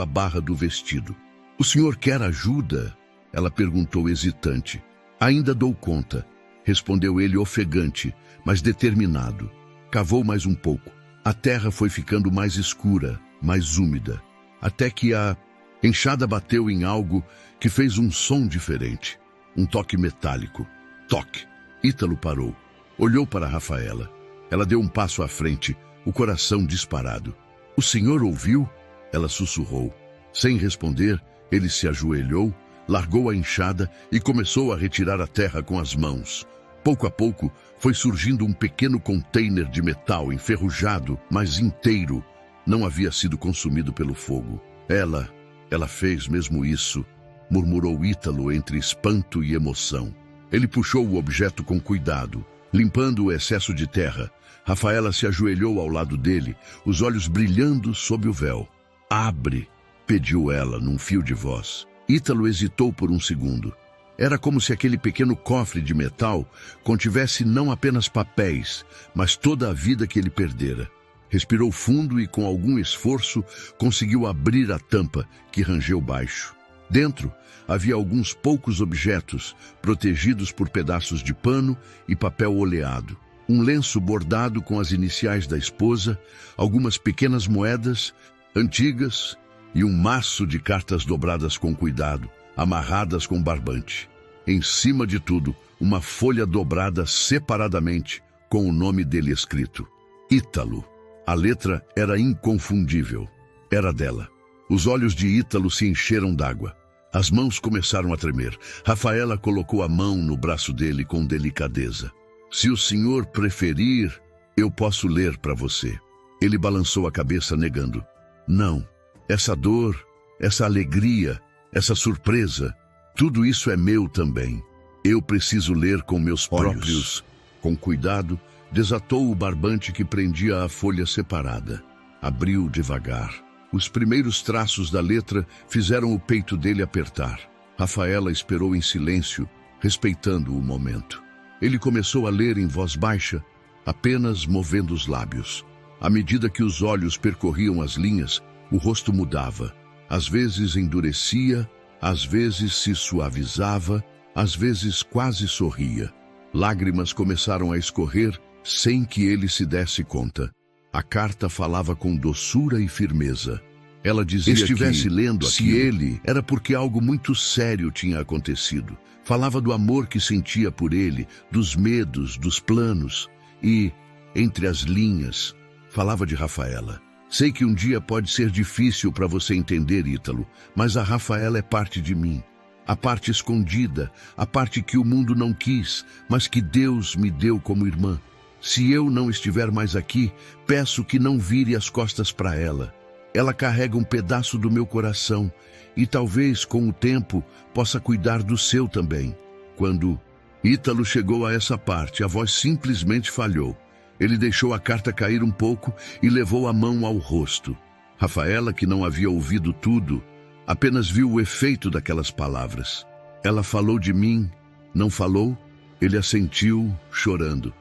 a barra do vestido. O senhor quer ajuda? Ela perguntou hesitante. Ainda dou conta, respondeu ele ofegante, mas determinado. Cavou mais um pouco. A terra foi ficando mais escura, mais úmida, até que a Enxada bateu em algo que fez um som diferente. Um toque metálico. Toque. Ítalo parou. Olhou para Rafaela. Ela deu um passo à frente, o coração disparado. "O senhor ouviu?" Ela sussurrou. Sem responder, ele se ajoelhou, largou a enxada e começou a retirar a terra com as mãos. Pouco a pouco, foi surgindo um pequeno container de metal enferrujado, mas inteiro. Não havia sido consumido pelo fogo. Ela fez mesmo isso, murmurou Ítalo entre espanto e emoção. Ele puxou o objeto com cuidado, limpando o excesso de terra. Rafaela se ajoelhou ao lado dele, os olhos brilhando sob o véu. "Abre", pediu ela num fio de voz. Ítalo hesitou por um segundo. Era como se aquele pequeno cofre de metal contivesse não apenas papéis, mas toda a vida que ele perdera. Respirou fundo e, com algum esforço, conseguiu abrir a tampa, que rangeu baixo. Dentro, havia alguns poucos objetos, protegidos por pedaços de pano e papel oleado. Um lenço bordado com as iniciais da esposa, algumas pequenas moedas antigas e um maço de cartas dobradas com cuidado, amarradas com barbante. Em cima de tudo, uma folha dobrada separadamente, com o nome dele escrito. Ítalo. A letra era inconfundível. Era dela. Os olhos de Ítalo se encheram d'água. As mãos começaram a tremer. Rafaela colocou a mão no braço dele com delicadeza. "Se o senhor preferir, eu posso ler para você." Ele balançou a cabeça, negando. "Não. Essa dor, essa alegria, essa surpresa, tudo isso é meu também. Eu preciso ler com meus próprios." Com cuidado, desatou o barbante que prendia a folha separada. Abriu devagar. Os primeiros traços da letra fizeram o peito dele apertar. Rafaela esperou em silêncio, respeitando o momento. Ele começou a ler em voz baixa, apenas movendo os lábios. À medida que os olhos percorriam as linhas, o rosto mudava. Às vezes endurecia, às vezes se suavizava, às vezes quase sorria. Lágrimas começaram a escorrer sem que ele se desse conta. A carta falava com doçura e firmeza. Ela dizia que, estivesse lendo se ele, era porque algo muito sério tinha acontecido. Falava do amor que sentia por ele, dos medos, dos planos e, entre as linhas, falava de Rafaela. "Sei que um dia pode ser difícil para você entender, Ítalo, mas a Rafaela é parte de mim. A parte escondida, a parte que o mundo não quis, mas que Deus me deu como irmã. Se eu não estiver mais aqui, peço que não vire as costas para ela. Ela carrega um pedaço do meu coração e talvez, com o tempo, possa cuidar do seu também." Quando Ítalo chegou a essa parte, a voz simplesmente falhou. Ele deixou a carta cair um pouco e levou a mão ao rosto. Rafaela, que não havia ouvido tudo, apenas viu o efeito daquelas palavras. "Ela falou de mim, não falou?" Ele assentiu, chorando.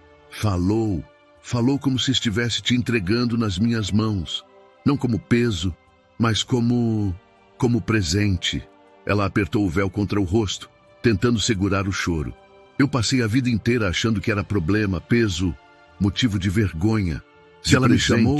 Falou como se estivesse te entregando nas minhas mãos. Não como peso, mas como presente." Ela apertou o véu contra o rosto, tentando segurar o choro. "Eu passei a vida inteira achando que era problema, peso, motivo de vergonha. Se ela me chamou,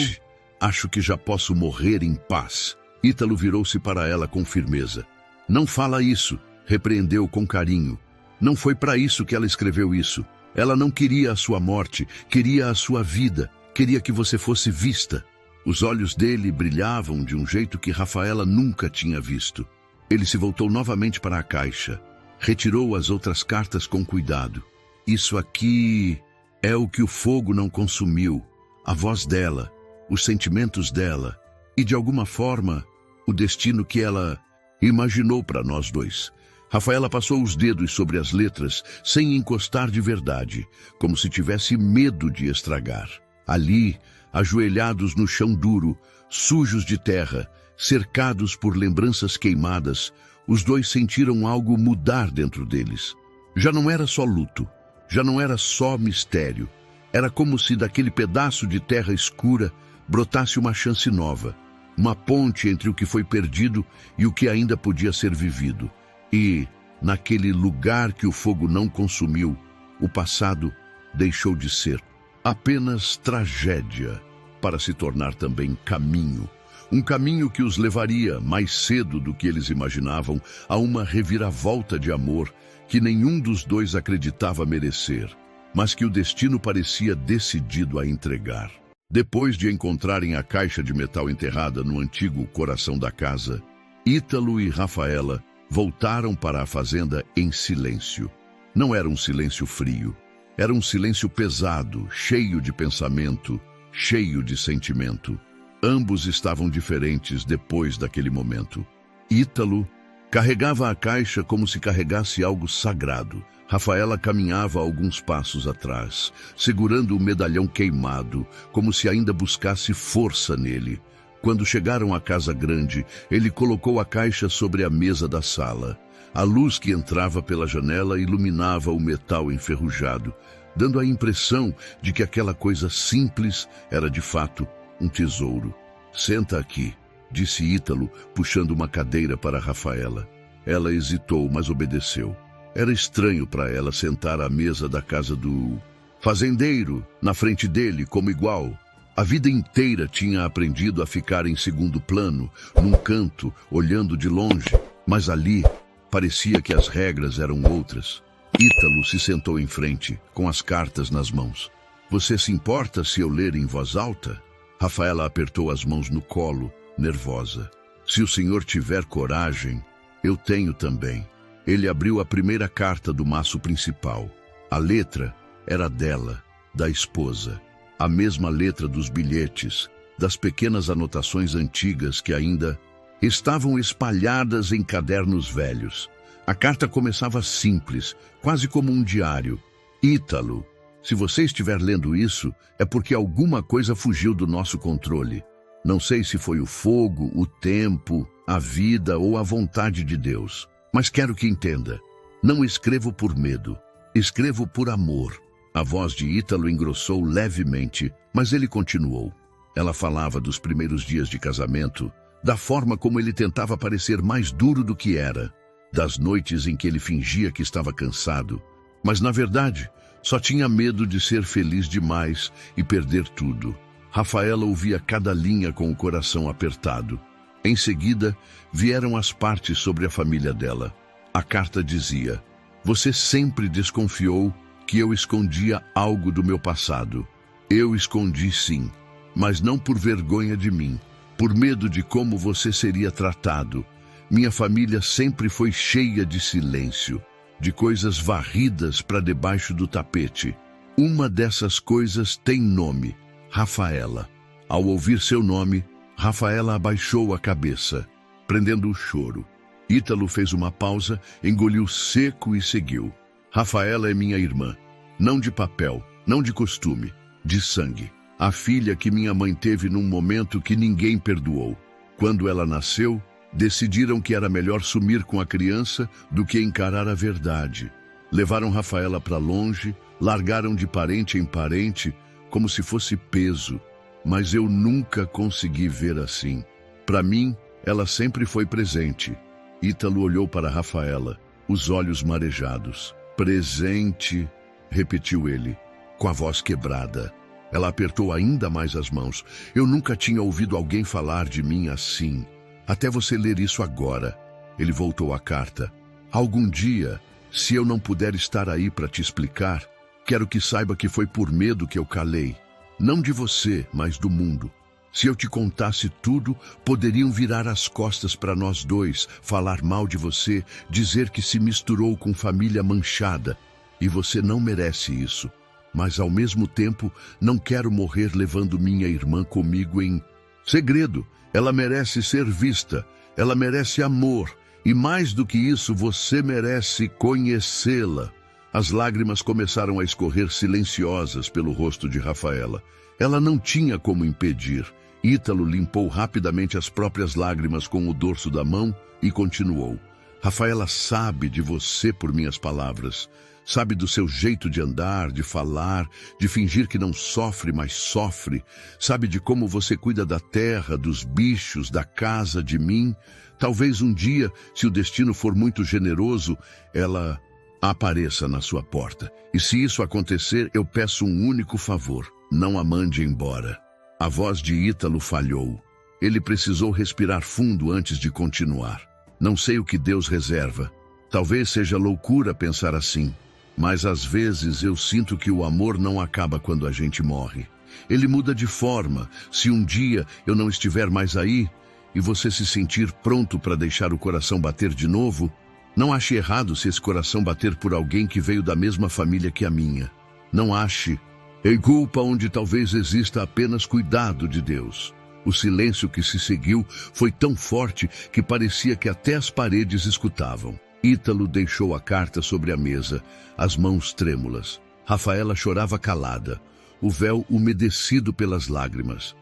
acho que já posso morrer em paz." Ítalo virou-se para ela com firmeza. "Não fala isso", repreendeu com carinho. "Não foi para isso que ela escreveu isso. Ela não queria a sua morte, queria a sua vida, queria que você fosse vista." Os olhos dele brilhavam de um jeito que Rafaela nunca tinha visto. Ele se voltou novamente para a caixa. Retirou as outras cartas com cuidado. "Isso aqui é o que o fogo não consumiu. A voz dela, os sentimentos dela e, de alguma forma, o destino que ela imaginou para nós dois." Rafaela passou os dedos sobre as letras sem encostar de verdade, como se tivesse medo de estragar. Ali, ajoelhados no chão duro, sujos de terra, cercados por lembranças queimadas, os dois sentiram algo mudar dentro deles. Já não era só luto, já não era só mistério. Era como se daquele pedaço de terra escura brotasse uma chance nova, uma ponte entre o que foi perdido e o que ainda podia ser vivido. E, naquele lugar que o fogo não consumiu, o passado deixou de ser apenas tragédia para se tornar também caminho, Um caminho que os levaria, mais cedo do que eles imaginavam, a uma reviravolta de amor que nenhum dos dois acreditava merecer, mas que o destino parecia decidido a entregar. Depois de encontrarem a caixa de metal enterrada no antigo coração da casa, Ítalo e Rafaela voltaram para a fazenda em silêncio. Não era um silêncio frio, era um silêncio pesado, cheio de pensamento, cheio de sentimento. Ambos estavam diferentes depois daquele momento. Ítalo carregava a caixa como se carregasse algo sagrado. Rafaela caminhava alguns passos atrás, segurando o medalhão queimado, como se ainda buscasse força nele. Quando chegaram à casa grande, ele colocou a caixa sobre a mesa da sala. A luz que entrava pela janela iluminava o metal enferrujado, dando a impressão de que aquela coisa simples era de fato um tesouro. "Senta aqui", disse Ítalo, puxando uma cadeira para Rafaela. Ela hesitou, mas obedeceu. Era estranho para ela sentar à mesa da casa do fazendeiro, na frente dele, como igual. A vida inteira tinha aprendido a ficar em segundo plano, num canto, olhando de longe, mas ali parecia que as regras eram outras. Ítalo se sentou em frente, com as cartas nas mãos. "Você se importa se eu ler em voz alta?" Rafaela apertou as mãos no colo, nervosa. "Se o senhor tiver coragem, eu tenho também." Ele abriu a primeira carta do maço principal. A letra era dela, da esposa. A mesma letra dos bilhetes, das pequenas anotações antigas que ainda estavam espalhadas em cadernos velhos. A carta começava simples, quase como um diário. "Ítalo, se você estiver lendo isso, é porque alguma coisa fugiu do nosso controle. Não sei se foi o fogo, o tempo, a vida ou a vontade de Deus. Mas quero que entenda, não escrevo por medo, escrevo por amor." A voz de Ítalo engrossou levemente, mas ele continuou. Ela falava dos primeiros dias de casamento, da forma como ele tentava parecer mais duro do que era, das noites em que ele fingia que estava cansado, mas na verdade só tinha medo de ser feliz demais e perder tudo. Rafaela ouvia cada linha com o coração apertado. Em seguida, vieram as partes sobre a família dela. A carta dizia: "Você sempre desconfiou que eu escondia algo do meu passado. Eu escondi sim, mas não por vergonha de mim, por medo de como você seria tratado. Minha família sempre foi cheia de silêncio, de coisas varridas para debaixo do tapete. Uma dessas coisas tem nome: Rafaela." Ao ouvir seu nome, Rafaela abaixou a cabeça, prendendo o choro. Ítalo fez uma pausa, engoliu seco e seguiu. "Rafaela é minha irmã, não de papel, não de costume, de sangue. A filha que minha mãe teve num momento que ninguém perdoou. Quando ela nasceu, decidiram que era melhor sumir com a criança do que encarar a verdade. Levaram Rafaela para longe, largaram de parente em parente, como se fosse peso. Mas eu nunca consegui ver assim. Para mim, ela sempre foi presente." Ítalo olhou para Rafaela, os olhos marejados. "Presente", repetiu ele, com a voz quebrada. Ela apertou ainda mais as mãos. "Eu nunca tinha ouvido alguém falar de mim assim. Até você ler isso agora." Ele voltou à carta. "Algum dia, se eu não puder estar aí para te explicar, quero que saiba que foi por medo que eu calei. Não de você, mas do mundo. Se eu te contasse tudo, poderiam virar as costas para nós dois, falar mal de você, dizer que se misturou com família manchada. E você não merece isso. Mas, ao mesmo tempo, não quero morrer levando minha irmã comigo em segredo. Ela merece ser vista, ela merece amor. E mais do que isso, você merece conhecê-la." As lágrimas começaram a escorrer silenciosas pelo rosto de Rafaela. Ela não tinha como impedir. Ítalo limpou rapidamente as próprias lágrimas com o dorso da mão e continuou: "Rafaela sabe de você por minhas palavras. Sabe do seu jeito de andar, de falar, de fingir que não sofre, mas sofre. Sabe de como você cuida da terra, dos bichos, da casa, de mim. Talvez um dia, se o destino for muito generoso, ela apareça na sua porta. E se isso acontecer, eu peço um único favor: não a mande embora." A voz de Ítalo falhou. Ele precisou respirar fundo antes de continuar. Não sei o que Deus reserva. Talvez seja loucura pensar assim, mas às vezes eu sinto que o amor não acaba quando a gente morre. Ele muda de forma. Se um dia eu não estiver mais aí e você se sentir pronto para deixar o coração bater de novo, não ache errado se esse coração bater por alguém que veio da mesma família que a minha. Não ache em culpa onde talvez exista apenas cuidado de Deus. O silêncio que se seguiu foi tão forte que parecia que até as paredes escutavam. Ítalo deixou a carta sobre a mesa, as mãos trêmulas. Rafaela chorava calada, o véu umedecido pelas lágrimas.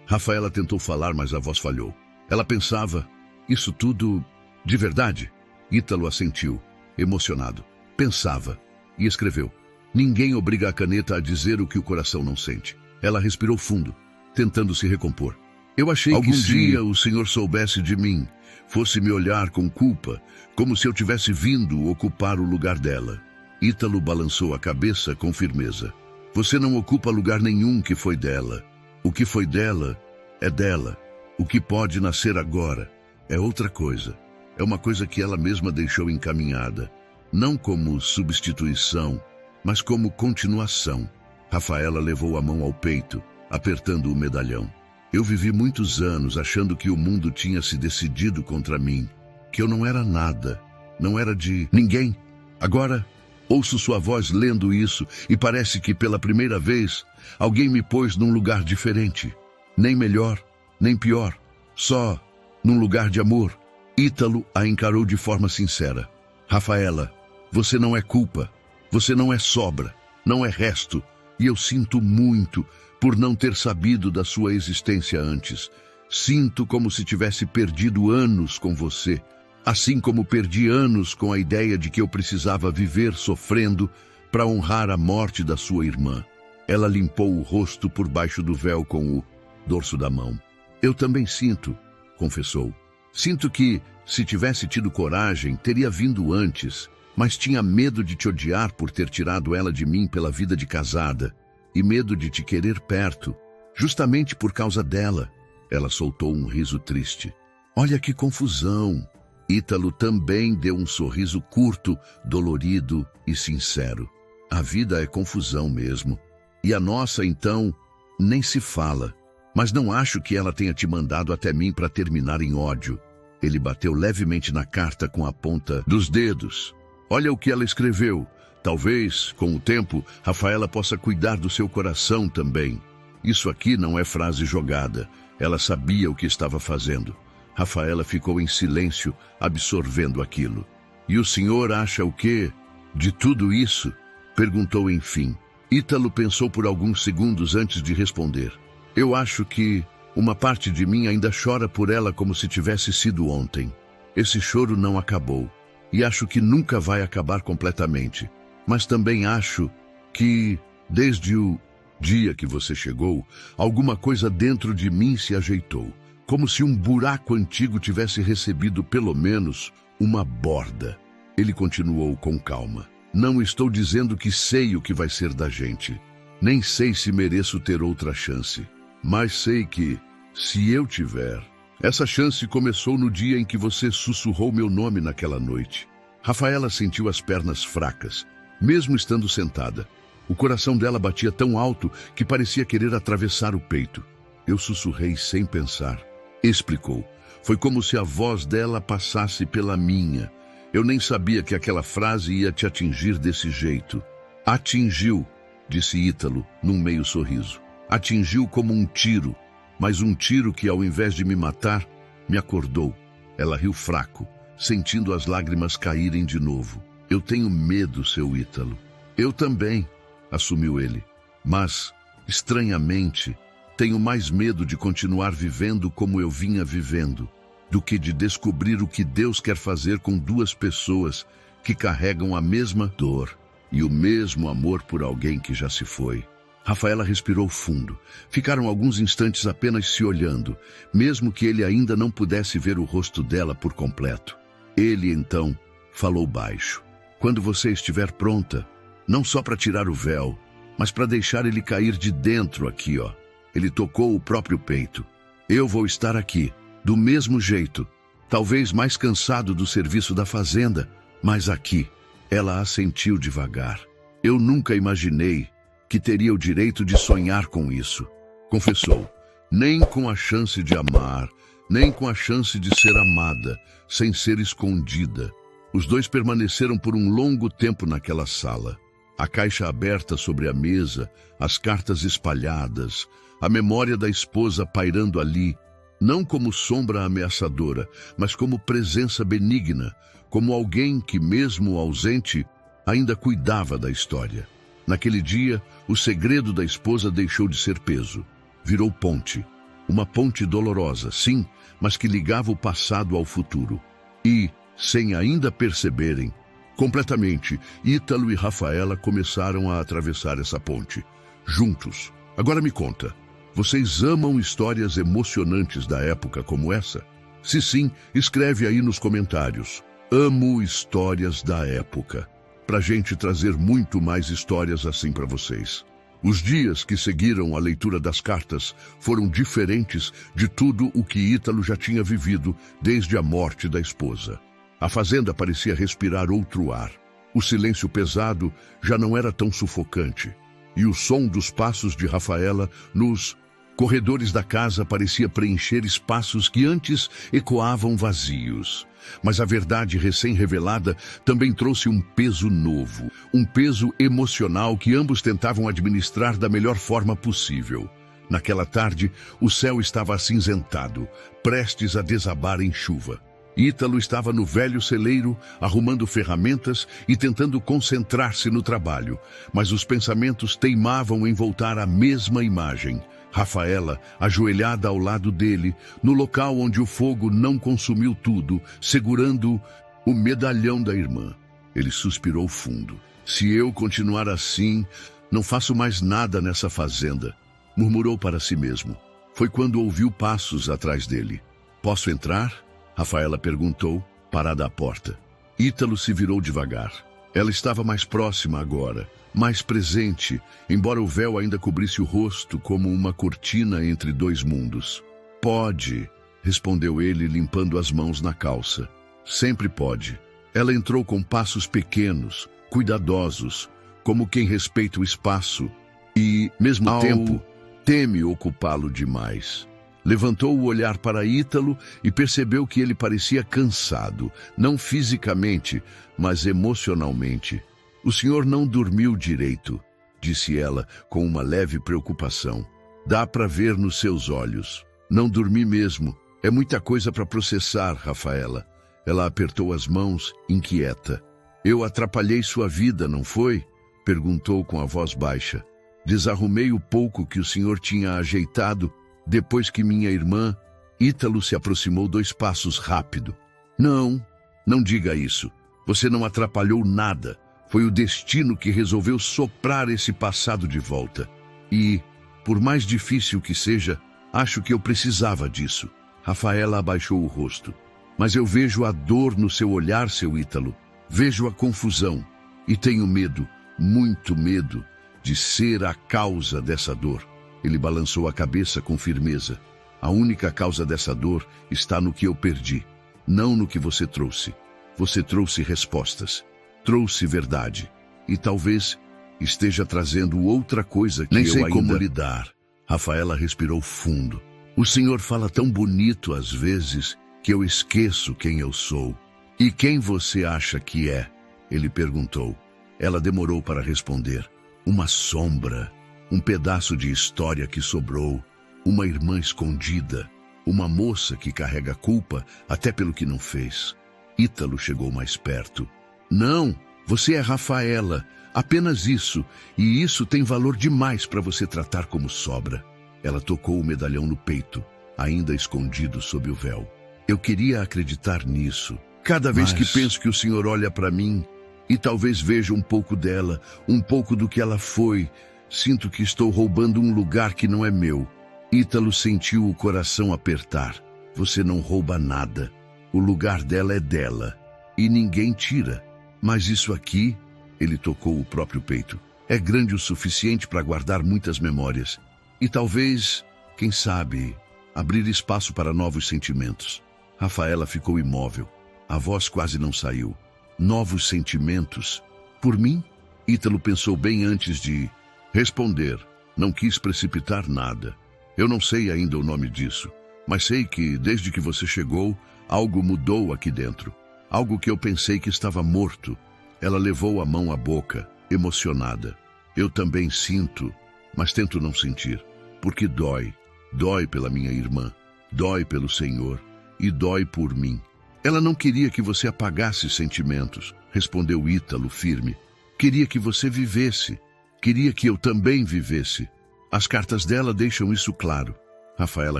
Rafaela tentou falar, mas a voz falhou. Ela pensava, isso tudo de verdade? Ítalo assentiu, emocionado. Pensava e escreveu. Ninguém obriga a caneta a dizer o que o coração não sente. Ela respirou fundo, tentando se recompor. Eu achei que algum dia o Senhor soubesse de mim, fosse me olhar com culpa, como se eu tivesse vindo ocupar o lugar dela. Ítalo balançou a cabeça com firmeza. Você não ocupa lugar nenhum que foi dela. O que foi dela é dela. O que pode nascer agora é outra coisa. É uma coisa que ela mesma deixou encaminhada, não como substituição, mas como continuação. Rafaela levou a mão ao peito, apertando o medalhão. Eu vivi muitos anos achando que o mundo tinha se decidido contra mim, que eu não era nada, não era de ninguém. Agora, ouço sua voz lendo isso e parece que pela primeira vez alguém me pôs num lugar diferente. Nem melhor, nem pior, só num lugar de amor. Ítalo a encarou de forma sincera. Rafaela, você não é culpa, você não é sobra, não é resto, e eu sinto muito por não ter sabido da sua existência antes. Sinto como se tivesse perdido anos com você, assim como perdi anos com a ideia de que eu precisava viver sofrendo para honrar a morte da sua irmã. Ela limpou o rosto por baixo do véu com o dorso da mão. Eu também sinto, confessou. Sinto que, se tivesse tido coragem, teria vindo antes, mas tinha medo de te odiar por ter tirado ela de mim pela vida de casada, e medo de te querer perto, justamente por causa dela. Ela soltou um riso triste. Olha que confusão. Ítalo também deu um sorriso curto, dolorido e sincero. A vida é confusão mesmo. E a nossa, então, nem se fala. Mas não acho que ela tenha te mandado até mim para terminar em ódio. Ele bateu levemente na carta com a ponta dos dedos. Olha o que ela escreveu. Talvez, com o tempo, Rafaela possa cuidar do seu coração também. Isso aqui não é frase jogada. Ela sabia o que estava fazendo. Rafaela ficou em silêncio, absorvendo aquilo. E o senhor acha o quê de tudo isso? Perguntou enfim. Ítalo pensou por alguns segundos antes de responder. Eu acho que uma parte de mim ainda chora por ela como se tivesse sido ontem. Esse choro não acabou. E acho que nunca vai acabar completamente. Mas também acho que, desde o dia que você chegou, alguma coisa dentro de mim se ajeitou. Como se um buraco antigo tivesse recebido pelo menos uma borda. Ele continuou com calma. Não estou dizendo que sei o que vai ser da gente. Nem sei se mereço ter outra chance. Mas sei que, se eu tiver... Essa chance começou no dia em que você sussurrou meu nome naquela noite. Rafaela sentiu as pernas fracas, mesmo estando sentada. O coração dela batia tão alto que parecia querer atravessar o peito. Eu sussurrei sem pensar. Explicou. Foi como se a voz dela passasse pela minha. Eu nem sabia que aquela frase ia te atingir desse jeito. Atingiu, disse Ítalo, num meio sorriso. Atingiu como um tiro, mas um tiro que, ao invés de me matar, me acordou. Ela riu fraco, sentindo as lágrimas caírem de novo. Eu tenho medo, seu Ítalo. Eu também, assumiu ele. Mas, estranhamente, tenho mais medo de continuar vivendo como eu vinha vivendo, do que de descobrir o que Deus quer fazer com duas pessoas que carregam a mesma dor e o mesmo amor por alguém que já se foi. Rafaela respirou fundo. Ficaram alguns instantes apenas se olhando, mesmo que ele ainda não pudesse ver o rosto dela por completo. Ele, então, falou baixo. Quando você estiver pronta, não só para tirar o véu, mas para deixar ele cair de dentro aqui, ó. Ele tocou o próprio peito. Eu vou estar aqui, do mesmo jeito, talvez mais cansado do serviço da fazenda, mas aqui. Ela assentiu devagar. Eu nunca imaginei que teria o direito de sonhar com isso. Confessou, nem com a chance de amar, nem com a chance de ser amada, sem ser escondida. Os dois permaneceram por um longo tempo naquela sala. A caixa aberta sobre a mesa, as cartas espalhadas, a memória da esposa pairando ali, não como sombra ameaçadora, mas como presença benigna, como alguém que, mesmo ausente, ainda cuidava da história. Naquele dia, o segredo da esposa deixou de ser peso. Virou ponte. Uma ponte dolorosa, sim, mas que ligava o passado ao futuro. E, sem ainda perceberem, completamente, Ítalo e Rafaela começaram a atravessar essa ponte. Juntos. Agora me conta, vocês amam histórias emocionantes da época como essa? Se sim, escreve aí nos comentários. Amo histórias da época. Pra gente trazer muito mais histórias assim para vocês. Os dias que seguiram a leitura das cartas foram diferentes de tudo o que Ítalo já tinha vivido desde a morte da esposa. A fazenda parecia respirar outro ar. O silêncio pesado já não era tão sufocante. E o som dos passos de Rafaela nos corredores da casa parecia preencher espaços que antes ecoavam vazios. Mas a verdade recém-revelada também trouxe um peso novo, um peso emocional que ambos tentavam administrar da melhor forma possível. Naquela tarde, o céu estava acinzentado, prestes a desabar em chuva. Ítalo estava no velho celeiro, arrumando ferramentas e tentando concentrar-se no trabalho, mas os pensamentos teimavam em voltar à mesma imagem. Rafaela, ajoelhada ao lado dele, no local onde o fogo não consumiu tudo, segurando o medalhão da irmã. Ele suspirou fundo. Se eu continuar assim, não faço mais nada nessa fazenda, murmurou para si mesmo. Foi quando ouviu passos atrás dele. Posso entrar? Rafaela perguntou, parada à porta. Ítalo se virou devagar. Ela estava mais próxima agora, mais presente, embora o véu ainda cobrisse o rosto como uma cortina entre dois mundos. Pode, respondeu ele, limpando as mãos na calça. Sempre pode. Ela entrou com passos pequenos, cuidadosos, como quem respeita o espaço e, mesmo tempo, teme ocupá-lo demais. Levantou o olhar para Ítalo e percebeu que ele parecia cansado, não fisicamente, mas emocionalmente. O senhor não dormiu direito, disse ela com uma leve preocupação. Dá para ver nos seus olhos. Não dormi mesmo. É muita coisa para processar, Rafaela. Ela apertou as mãos, inquieta. Eu atrapalhei sua vida, não foi? Perguntou com a voz baixa. Desarrumei o pouco que o senhor tinha ajeitado depois que minha irmã... Ítalo se aproximou 2 passos rápido. Não, não diga isso. Você não atrapalhou nada. Foi o destino que resolveu soprar esse passado de volta. E, por mais difícil que seja, acho que eu precisava disso. Rafaela abaixou o rosto. Mas eu vejo a dor no seu olhar, seu Ítalo. Vejo a confusão. E tenho medo, muito medo, de ser a causa dessa dor. Ele balançou a cabeça com firmeza. A única causa dessa dor está no que eu perdi, não no que você trouxe. Você trouxe respostas, trouxe verdade, e talvez esteja trazendo outra coisa que eu ainda... Nem sei como lidar. Rafaela respirou fundo. O senhor fala tão bonito às vezes que eu esqueço quem eu sou. E quem você acha que é? Ele perguntou. Ela demorou para responder. Uma sombra. Um pedaço de história que sobrou, uma irmã escondida, uma moça que carrega culpa até pelo que não fez. Ítalo chegou mais perto. Não, você é Rafaela, apenas isso, e isso tem valor demais para você tratar como sobra. Ela tocou o medalhão no peito, ainda escondido sob o véu. Eu queria acreditar nisso. Cada vez que penso que o senhor olha para mim, e talvez veja um pouco dela, um pouco do que ela foi, sinto que estou roubando um lugar que não é meu. Ítalo sentiu o coração apertar. Você não rouba nada. O lugar dela é dela. E ninguém tira. Mas isso aqui, ele tocou o próprio peito, é grande o suficiente para guardar muitas memórias. E talvez, quem sabe, abrir espaço para novos sentimentos. Rafaela ficou imóvel. A voz quase não saiu. Novos sentimentos? Por mim? Ítalo pensou bem antes de responder. Não quis precipitar nada. Eu não sei ainda o nome disso, mas sei que, desde que você chegou, algo mudou aqui dentro. Algo que eu pensei que estava morto. Ela levou a mão à boca, emocionada. Eu também sinto, mas tento não sentir, porque dói. Dói pela minha irmã, dói pelo Senhor e dói por mim. Ela não queria que você apagasse sentimentos, respondeu Ítalo firme. Queria que você vivesse. Queria que eu também vivesse. As cartas dela deixam isso claro. Rafaela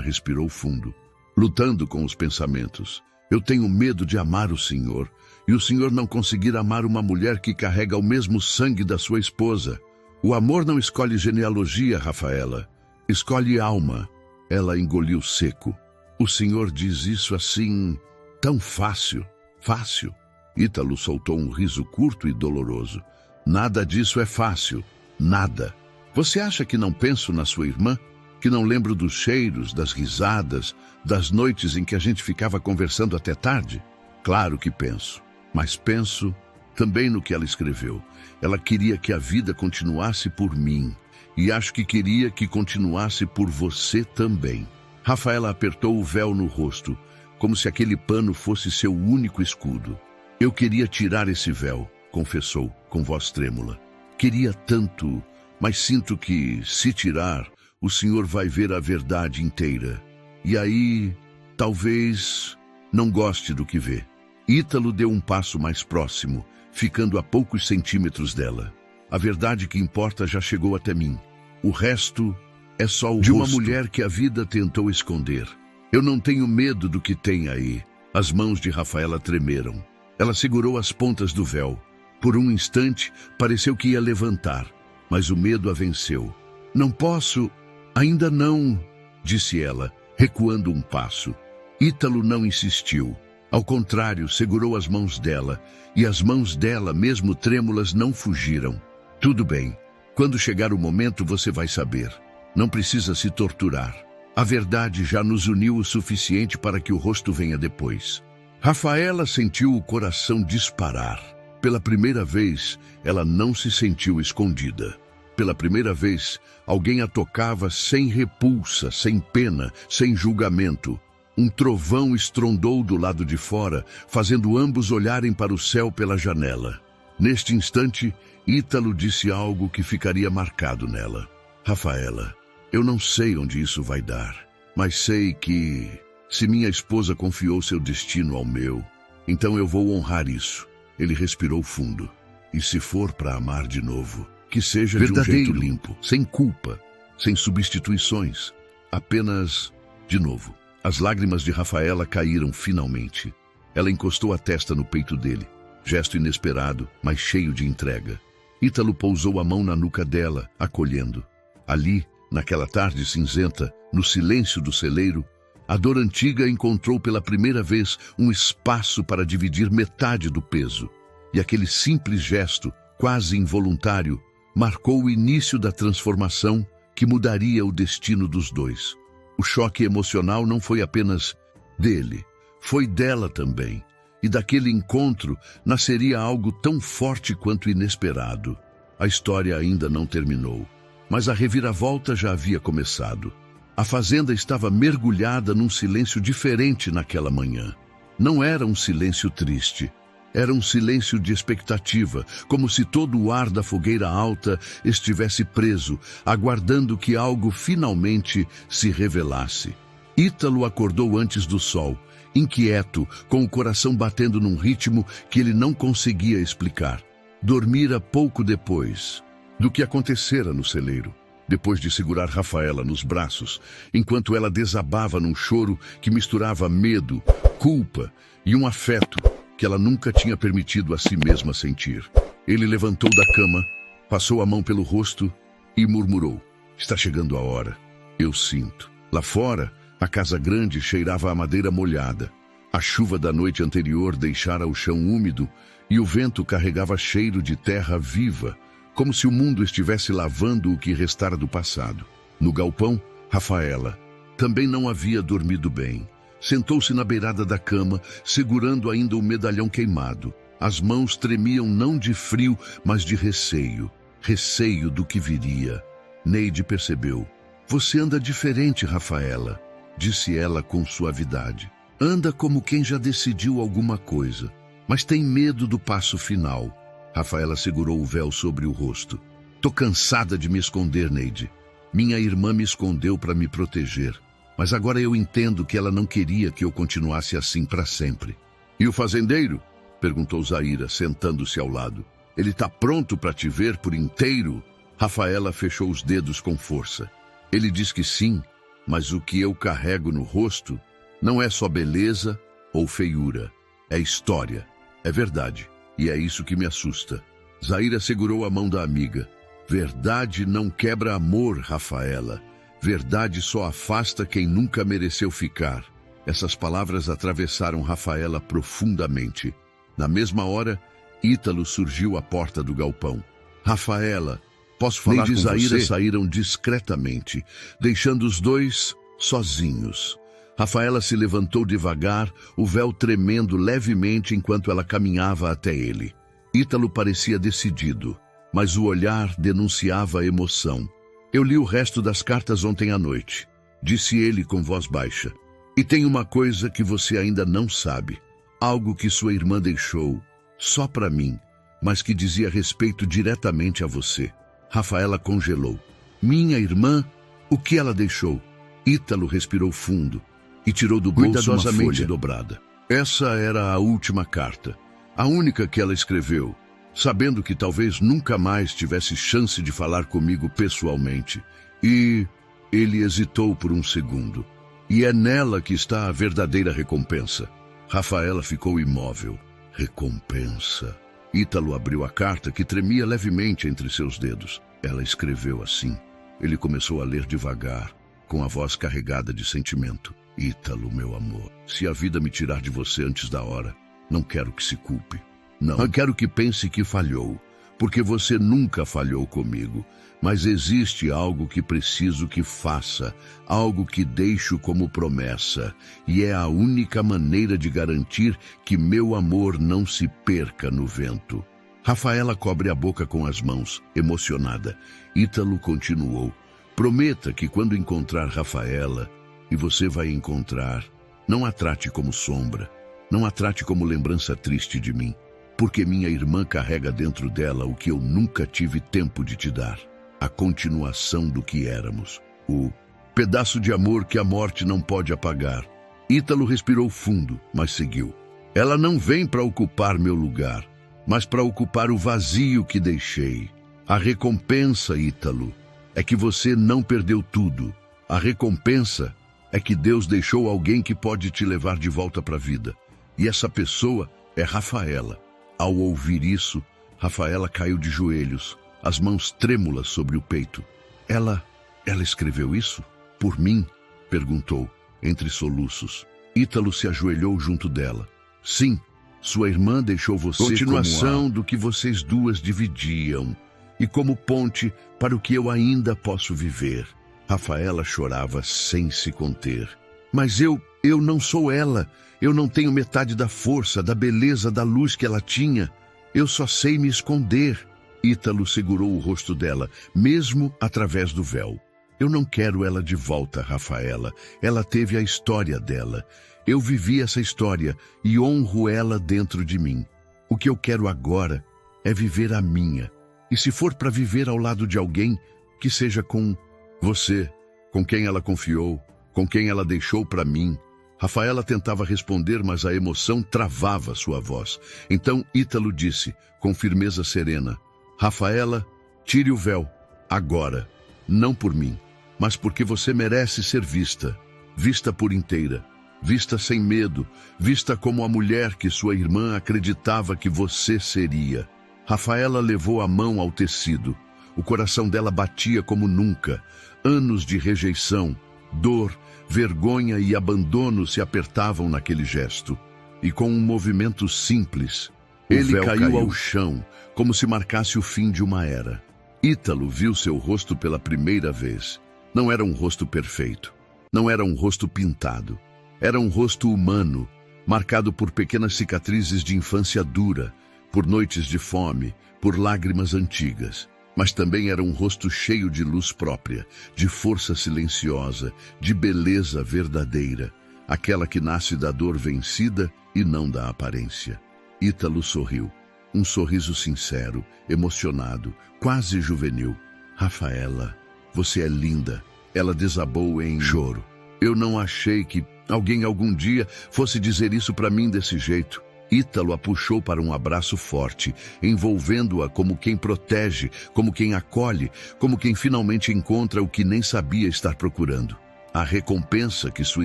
respirou fundo, lutando com os pensamentos. Eu tenho medo de amar o Senhor, e o Senhor não conseguir amar uma mulher que carrega o mesmo sangue da sua esposa. O amor não escolhe genealogia, Rafaela. Escolhe alma. Ela engoliu seco. O Senhor diz isso assim, tão fácil. Fácil. Ítalo soltou um riso curto e doloroso. Nada disso é fácil. Nada. Você acha que não penso na sua irmã? Que não lembro dos cheiros, das risadas, das noites em que a gente ficava conversando até tarde? Claro que penso. Mas penso também no que ela escreveu. Ela queria que a vida continuasse por mim. E acho que queria que continuasse por você também. Rafaela apertou o véu no rosto, como se aquele pano fosse seu único escudo. Eu queria tirar esse véu, confessou, com voz trêmula. Queria tanto, mas sinto que, se tirar, o Senhor vai ver a verdade inteira. E aí, talvez, não goste do que vê. Ítalo deu um passo mais próximo, ficando a poucos centímetros dela. A verdade que importa já chegou até mim. O resto é só o de uma mulher que a vida tentou esconder. Eu não tenho medo do que tem aí. As mãos de Rafaela tremeram. Ela segurou as pontas do véu. Por um instante, pareceu que ia levantar, mas o medo a venceu. Não posso, ainda não, disse ela, recuando um passo. Ítalo não insistiu. Ao contrário, segurou as mãos dela, e as mãos dela, mesmo trêmulas, não fugiram. Tudo bem. Quando chegar o momento, você vai saber. Não precisa se torturar. A verdade já nos uniu o suficiente para que o rosto venha depois. Rafaela sentiu o coração disparar. Pela primeira vez, ela não se sentiu escondida. Pela primeira vez, alguém a tocava sem repulsa, sem pena, sem julgamento. Um trovão estrondou do lado de fora, fazendo ambos olharem para o céu pela janela. Neste instante, Ítalo disse algo que ficaria marcado nela. Rafaela, eu não sei onde isso vai dar, mas sei que, se minha esposa confiou seu destino ao meu, então eu vou honrar isso. Ele respirou fundo. E se for para amar de novo, que seja verdadeiro, de um jeito limpo, sem culpa, sem substituições, apenas de novo. As lágrimas de Rafaela caíram finalmente. Ela encostou a testa no peito dele, gesto inesperado, mas cheio de entrega. Ítalo pousou a mão na nuca dela, acolhendo. Ali, naquela tarde cinzenta, no silêncio do celeiro, a dor antiga encontrou pela primeira vez um espaço para dividir metade do peso. E aquele simples gesto, quase involuntário, marcou o início da transformação que mudaria o destino dos dois. O choque emocional não foi apenas dele, foi dela também. E daquele encontro nasceria algo tão forte quanto inesperado. A história ainda não terminou, mas a reviravolta já havia começado. A fazenda estava mergulhada num silêncio diferente naquela manhã. Não era um silêncio triste. Era um silêncio de expectativa, como se todo o ar da fogueira alta estivesse preso, aguardando que algo finalmente se revelasse. Ítalo acordou antes do sol, inquieto, com o coração batendo num ritmo que ele não conseguia explicar. Dormira pouco depois do que acontecera no celeiro, depois de segurar Rafaela nos braços, enquanto ela desabava num choro que misturava medo, culpa e um afeto que ela nunca tinha permitido a si mesma sentir. Ele levantou da cama, passou a mão pelo rosto e murmurou: "Está chegando a hora. Eu sinto." Lá fora, a casa grande cheirava a madeira molhada. A chuva da noite anterior deixara o chão úmido e o vento carregava cheiro de terra viva, como se o mundo estivesse lavando o que restara do passado. No galpão, Rafaela, também não havia dormido bem. Sentou-se na beirada da cama, segurando ainda o medalhão queimado. As mãos tremiam não de frio, mas de receio. Receio do que viria. Neide percebeu. Você anda diferente, Rafaela, disse ela com suavidade. Anda como quem já decidiu alguma coisa, mas tem medo do passo final. Rafaela segurou o véu sobre o rosto. Tô cansada de me esconder, Neide. Minha irmã me escondeu para me proteger. Mas agora eu entendo que ela não queria que eu continuasse assim para sempre. E o fazendeiro? Perguntou Zaira, sentando-se ao lado. Ele tá pronto para te ver por inteiro? Rafaela fechou os dedos com força. Ele diz que sim, mas o que eu carrego no rosto não é só beleza ou feiura. É história. É verdade. E é isso que me assusta. Zaira segurou a mão da amiga. Verdade não quebra amor, Rafaela. Verdade só afasta quem nunca mereceu ficar. Essas palavras atravessaram Rafaela profundamente. Na mesma hora, Ítalo surgiu à porta do galpão. Rafaela, posso falar com você? Neide e Zaira saíram discretamente, deixando os dois sozinhos. Rafaela se levantou devagar, o véu tremendo levemente enquanto ela caminhava até ele. Ítalo parecia decidido, mas o olhar denunciava emoção. Eu li o resto das cartas ontem à noite, disse ele com voz baixa. E tem uma coisa que você ainda não sabe. Algo que sua irmã deixou, só para mim, mas que dizia respeito diretamente a você. Rafaela congelou. Minha irmã? O que ela deixou? Ítalo respirou fundo e tirou do bolso uma folha dobrada. Essa era a última carta, a única que ela escreveu, sabendo que talvez nunca mais tivesse chance de falar comigo pessoalmente. E ele hesitou por um segundo. E é nela que está a verdadeira recompensa. Rafaela ficou imóvel. Recompensa. Ítalo abriu a carta que tremia levemente entre seus dedos. Ela escreveu assim. Ele começou a ler devagar, com a voz carregada de sentimento. Ítalo, meu amor, se a vida me tirar de você antes da hora, não quero que se culpe. Não, quero que pense que falhou, porque você nunca falhou comigo. Mas existe algo que preciso que faça, algo que deixo como promessa, e é a única maneira de garantir que meu amor não se perca no vento. Rafaela cobre a boca com as mãos, emocionada. Ítalo continuou. Prometa que quando encontrar Rafaela, e você vai encontrar, não a trate como sombra, não a trate como lembrança triste de mim, porque minha irmã carrega dentro dela o que eu nunca tive tempo de te dar. A continuação do que éramos. O pedaço de amor que a morte não pode apagar. Ítalo respirou fundo, mas seguiu. Ela não vem para ocupar meu lugar, mas para ocupar o vazio que deixei. A recompensa, Ítalo, é que você não perdeu tudo. A recompensa é que Deus deixou alguém que pode te levar de volta para a vida. E essa pessoa é Rafaela. Ao ouvir isso, Rafaela caiu de joelhos, as mãos trêmulas sobre o peito. Ela escreveu isso? Por mim? Perguntou, entre soluços. Ítalo se ajoelhou junto dela. Sim, sua irmã deixou você continuação do que vocês duas dividiam, e como ponte para o que eu ainda posso viver. Rafaela chorava sem se conter. Mas eu não sou ela. Eu não tenho metade da força, da beleza, da luz que ela tinha. Eu só sei me esconder. Ítalo segurou o rosto dela, mesmo através do véu. Eu não quero ela de volta, Rafaela. Ela teve a história dela. Eu vivi essa história e honro ela dentro de mim. O que eu quero agora é viver a minha. E se for para viver ao lado de alguém, que seja com você, com quem ela confiou, com quem ela deixou para mim. Rafaela tentava responder, mas a emoção travava sua voz. Então Ítalo disse, com firmeza serena, Rafaela, tire o véu, agora. Não por mim, mas porque você merece ser vista. Vista por inteira, vista sem medo, vista como a mulher que sua irmã acreditava que você seria. Rafaela levou a mão ao tecido. O coração dela batia como nunca. Anos de rejeição, dor, vergonha e abandono se apertavam naquele gesto. E com um movimento simples, ele caiu ao chão, como se marcasse o fim de uma era. Ítalo viu seu rosto pela primeira vez. Não era um rosto perfeito. Não era um rosto pintado. Era um rosto humano, marcado por pequenas cicatrizes de infância dura, por noites de fome, por lágrimas antigas. Mas também era um rosto cheio de luz própria, de força silenciosa, de beleza verdadeira, aquela que nasce da dor vencida e não da aparência. Ítalo sorriu. Um sorriso sincero, emocionado, quase juvenil. Rafaela, você é linda. Ela desabou em choro. Eu não achei que alguém algum dia fosse dizer isso para mim desse jeito. Ítalo a puxou para um abraço forte, envolvendo-a como quem protege, como quem acolhe, como quem finalmente encontra o que nem sabia estar procurando. A recompensa que sua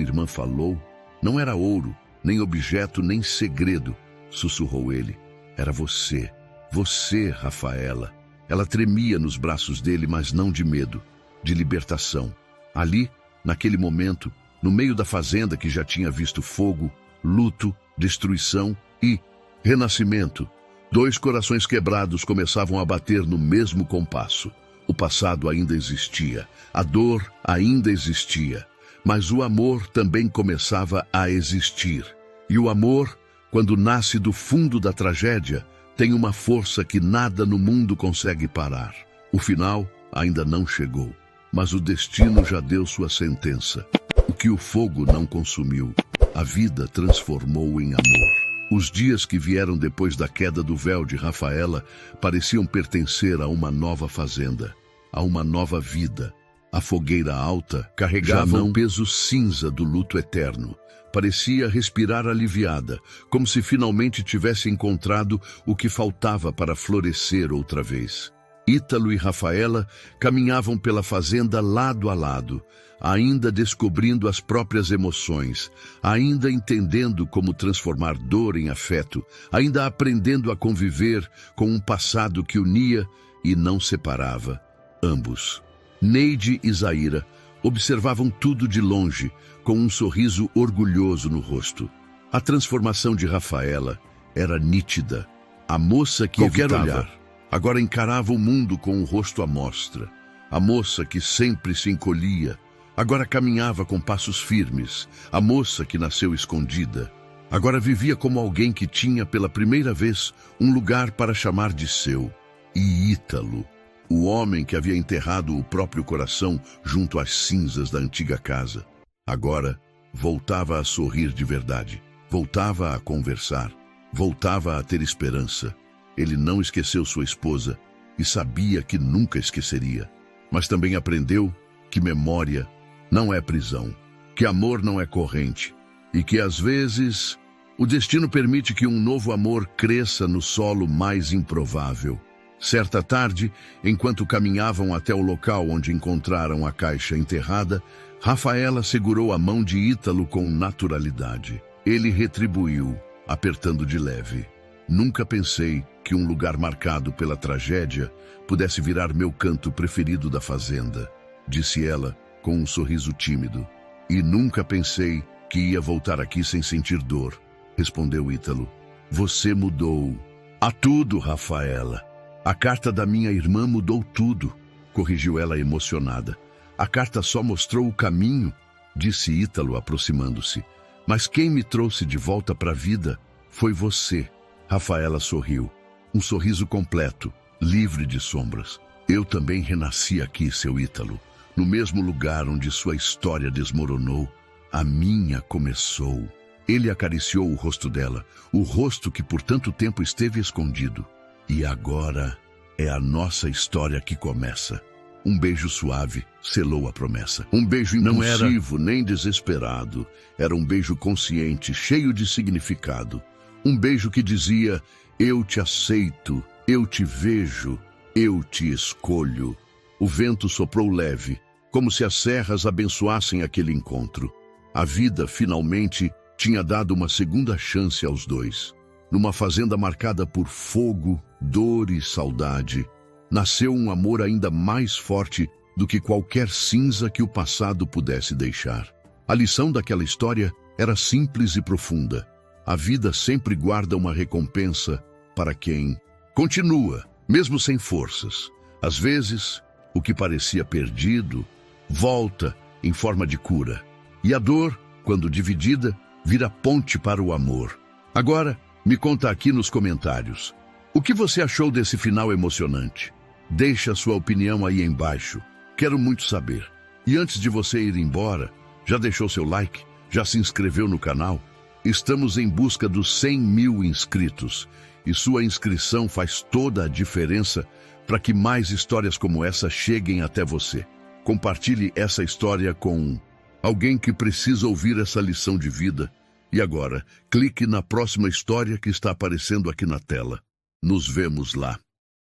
irmã falou não era ouro, nem objeto, nem segredo, sussurrou ele. Era você. Você, Rafaela. Ela tremia nos braços dele, mas não de medo, de libertação. Ali, naquele momento, no meio da fazenda que já tinha visto fogo, luto, destruição e renascimento, dois corações quebrados começavam a bater no mesmo compasso. O passado ainda existia, a dor ainda existia, mas o amor também começava a existir. E o amor, quando nasce do fundo da tragédia, tem uma força que nada no mundo consegue parar. O final ainda não chegou, mas o destino já deu sua sentença. O que o fogo não consumiu, a vida transformou em amor. Os dias que vieram depois da queda do véu de Rafaela pareciam pertencer a uma nova fazenda, a uma nova vida. A fogueira alta carregava o peso cinza do luto eterno. Parecia respirar aliviada, como se finalmente tivesse encontrado o que faltava para florescer outra vez. Ítalo e Rafaela caminhavam pela fazenda lado a lado, ainda descobrindo as próprias emoções, ainda entendendo como transformar dor em afeto, ainda aprendendo a conviver com um passado que unia e não separava. Ambos, Neide e Zaira, observavam tudo de longe, com um sorriso orgulhoso no rosto. A transformação de Rafaela era nítida. A moça que qualquer olhar agora encarava o mundo com o rosto à mostra. A moça que sempre se encolhia agora caminhava com passos firmes. A moça que nasceu escondida agora vivia como alguém que tinha pela primeira vez um lugar para chamar de seu. E Ítalo, o homem que havia enterrado o próprio coração junto às cinzas da antiga casa, agora voltava a sorrir de verdade, voltava a conversar, voltava a ter esperança. Ele não esqueceu sua esposa e sabia que nunca esqueceria, mas também aprendeu que memória não é prisão, que amor não é corrente e que, às vezes, o destino permite que um novo amor cresça no solo mais improvável. Certa tarde, enquanto caminhavam até o local onde encontraram a caixa enterrada, Rafaela segurou a mão de Ítalo com naturalidade. Ele retribuiu, apertando de leve. Nunca pensei que um lugar marcado pela tragédia pudesse virar meu canto preferido da fazenda, disse ela com um sorriso tímido. E nunca pensei que ia voltar aqui sem sentir dor, respondeu Ítalo. Você mudou. A tudo, Rafaela. A carta da minha irmã mudou tudo, corrigiu ela emocionada. A carta só mostrou o caminho, disse Ítalo aproximando-se. Mas quem me trouxe de volta para a vida foi você. Rafaela sorriu. Um sorriso completo, livre de sombras. Eu também renasci aqui, seu Ítalo. No mesmo lugar onde sua história desmoronou, a minha começou. Ele acariciou o rosto dela, o rosto que por tanto tempo esteve escondido. E agora é a nossa história que começa. Um beijo suave selou a promessa. Um beijo impulsivo, nem desesperado. Era um beijo consciente, cheio de significado. Um beijo que dizia: eu te aceito, eu te vejo, eu te escolho. O vento soprou leve, como se as serras abençoassem aquele encontro. A vida, finalmente, tinha dado uma segunda chance aos dois. Numa fazenda marcada por fogo, dor e saudade, nasceu um amor ainda mais forte do que qualquer cinza que o passado pudesse deixar. A lição daquela história era simples e profunda. A vida sempre guarda uma recompensa para quem continua, mesmo sem forças. Às vezes, o que parecia perdido volta em forma de cura. E a dor, quando dividida, vira ponte para o amor. Agora, me conta aqui nos comentários. O que você achou desse final emocionante? Deixa a sua opinião aí embaixo. Quero muito saber. E antes de você ir embora, já deixou seu like? Já se inscreveu no canal? Estamos em busca dos 100 mil inscritos. E sua inscrição faz toda a diferença para que mais histórias como essa cheguem até você. Compartilhe essa história com alguém que precisa ouvir essa lição de vida. E agora, clique na próxima história que está aparecendo aqui na tela. Nos vemos lá.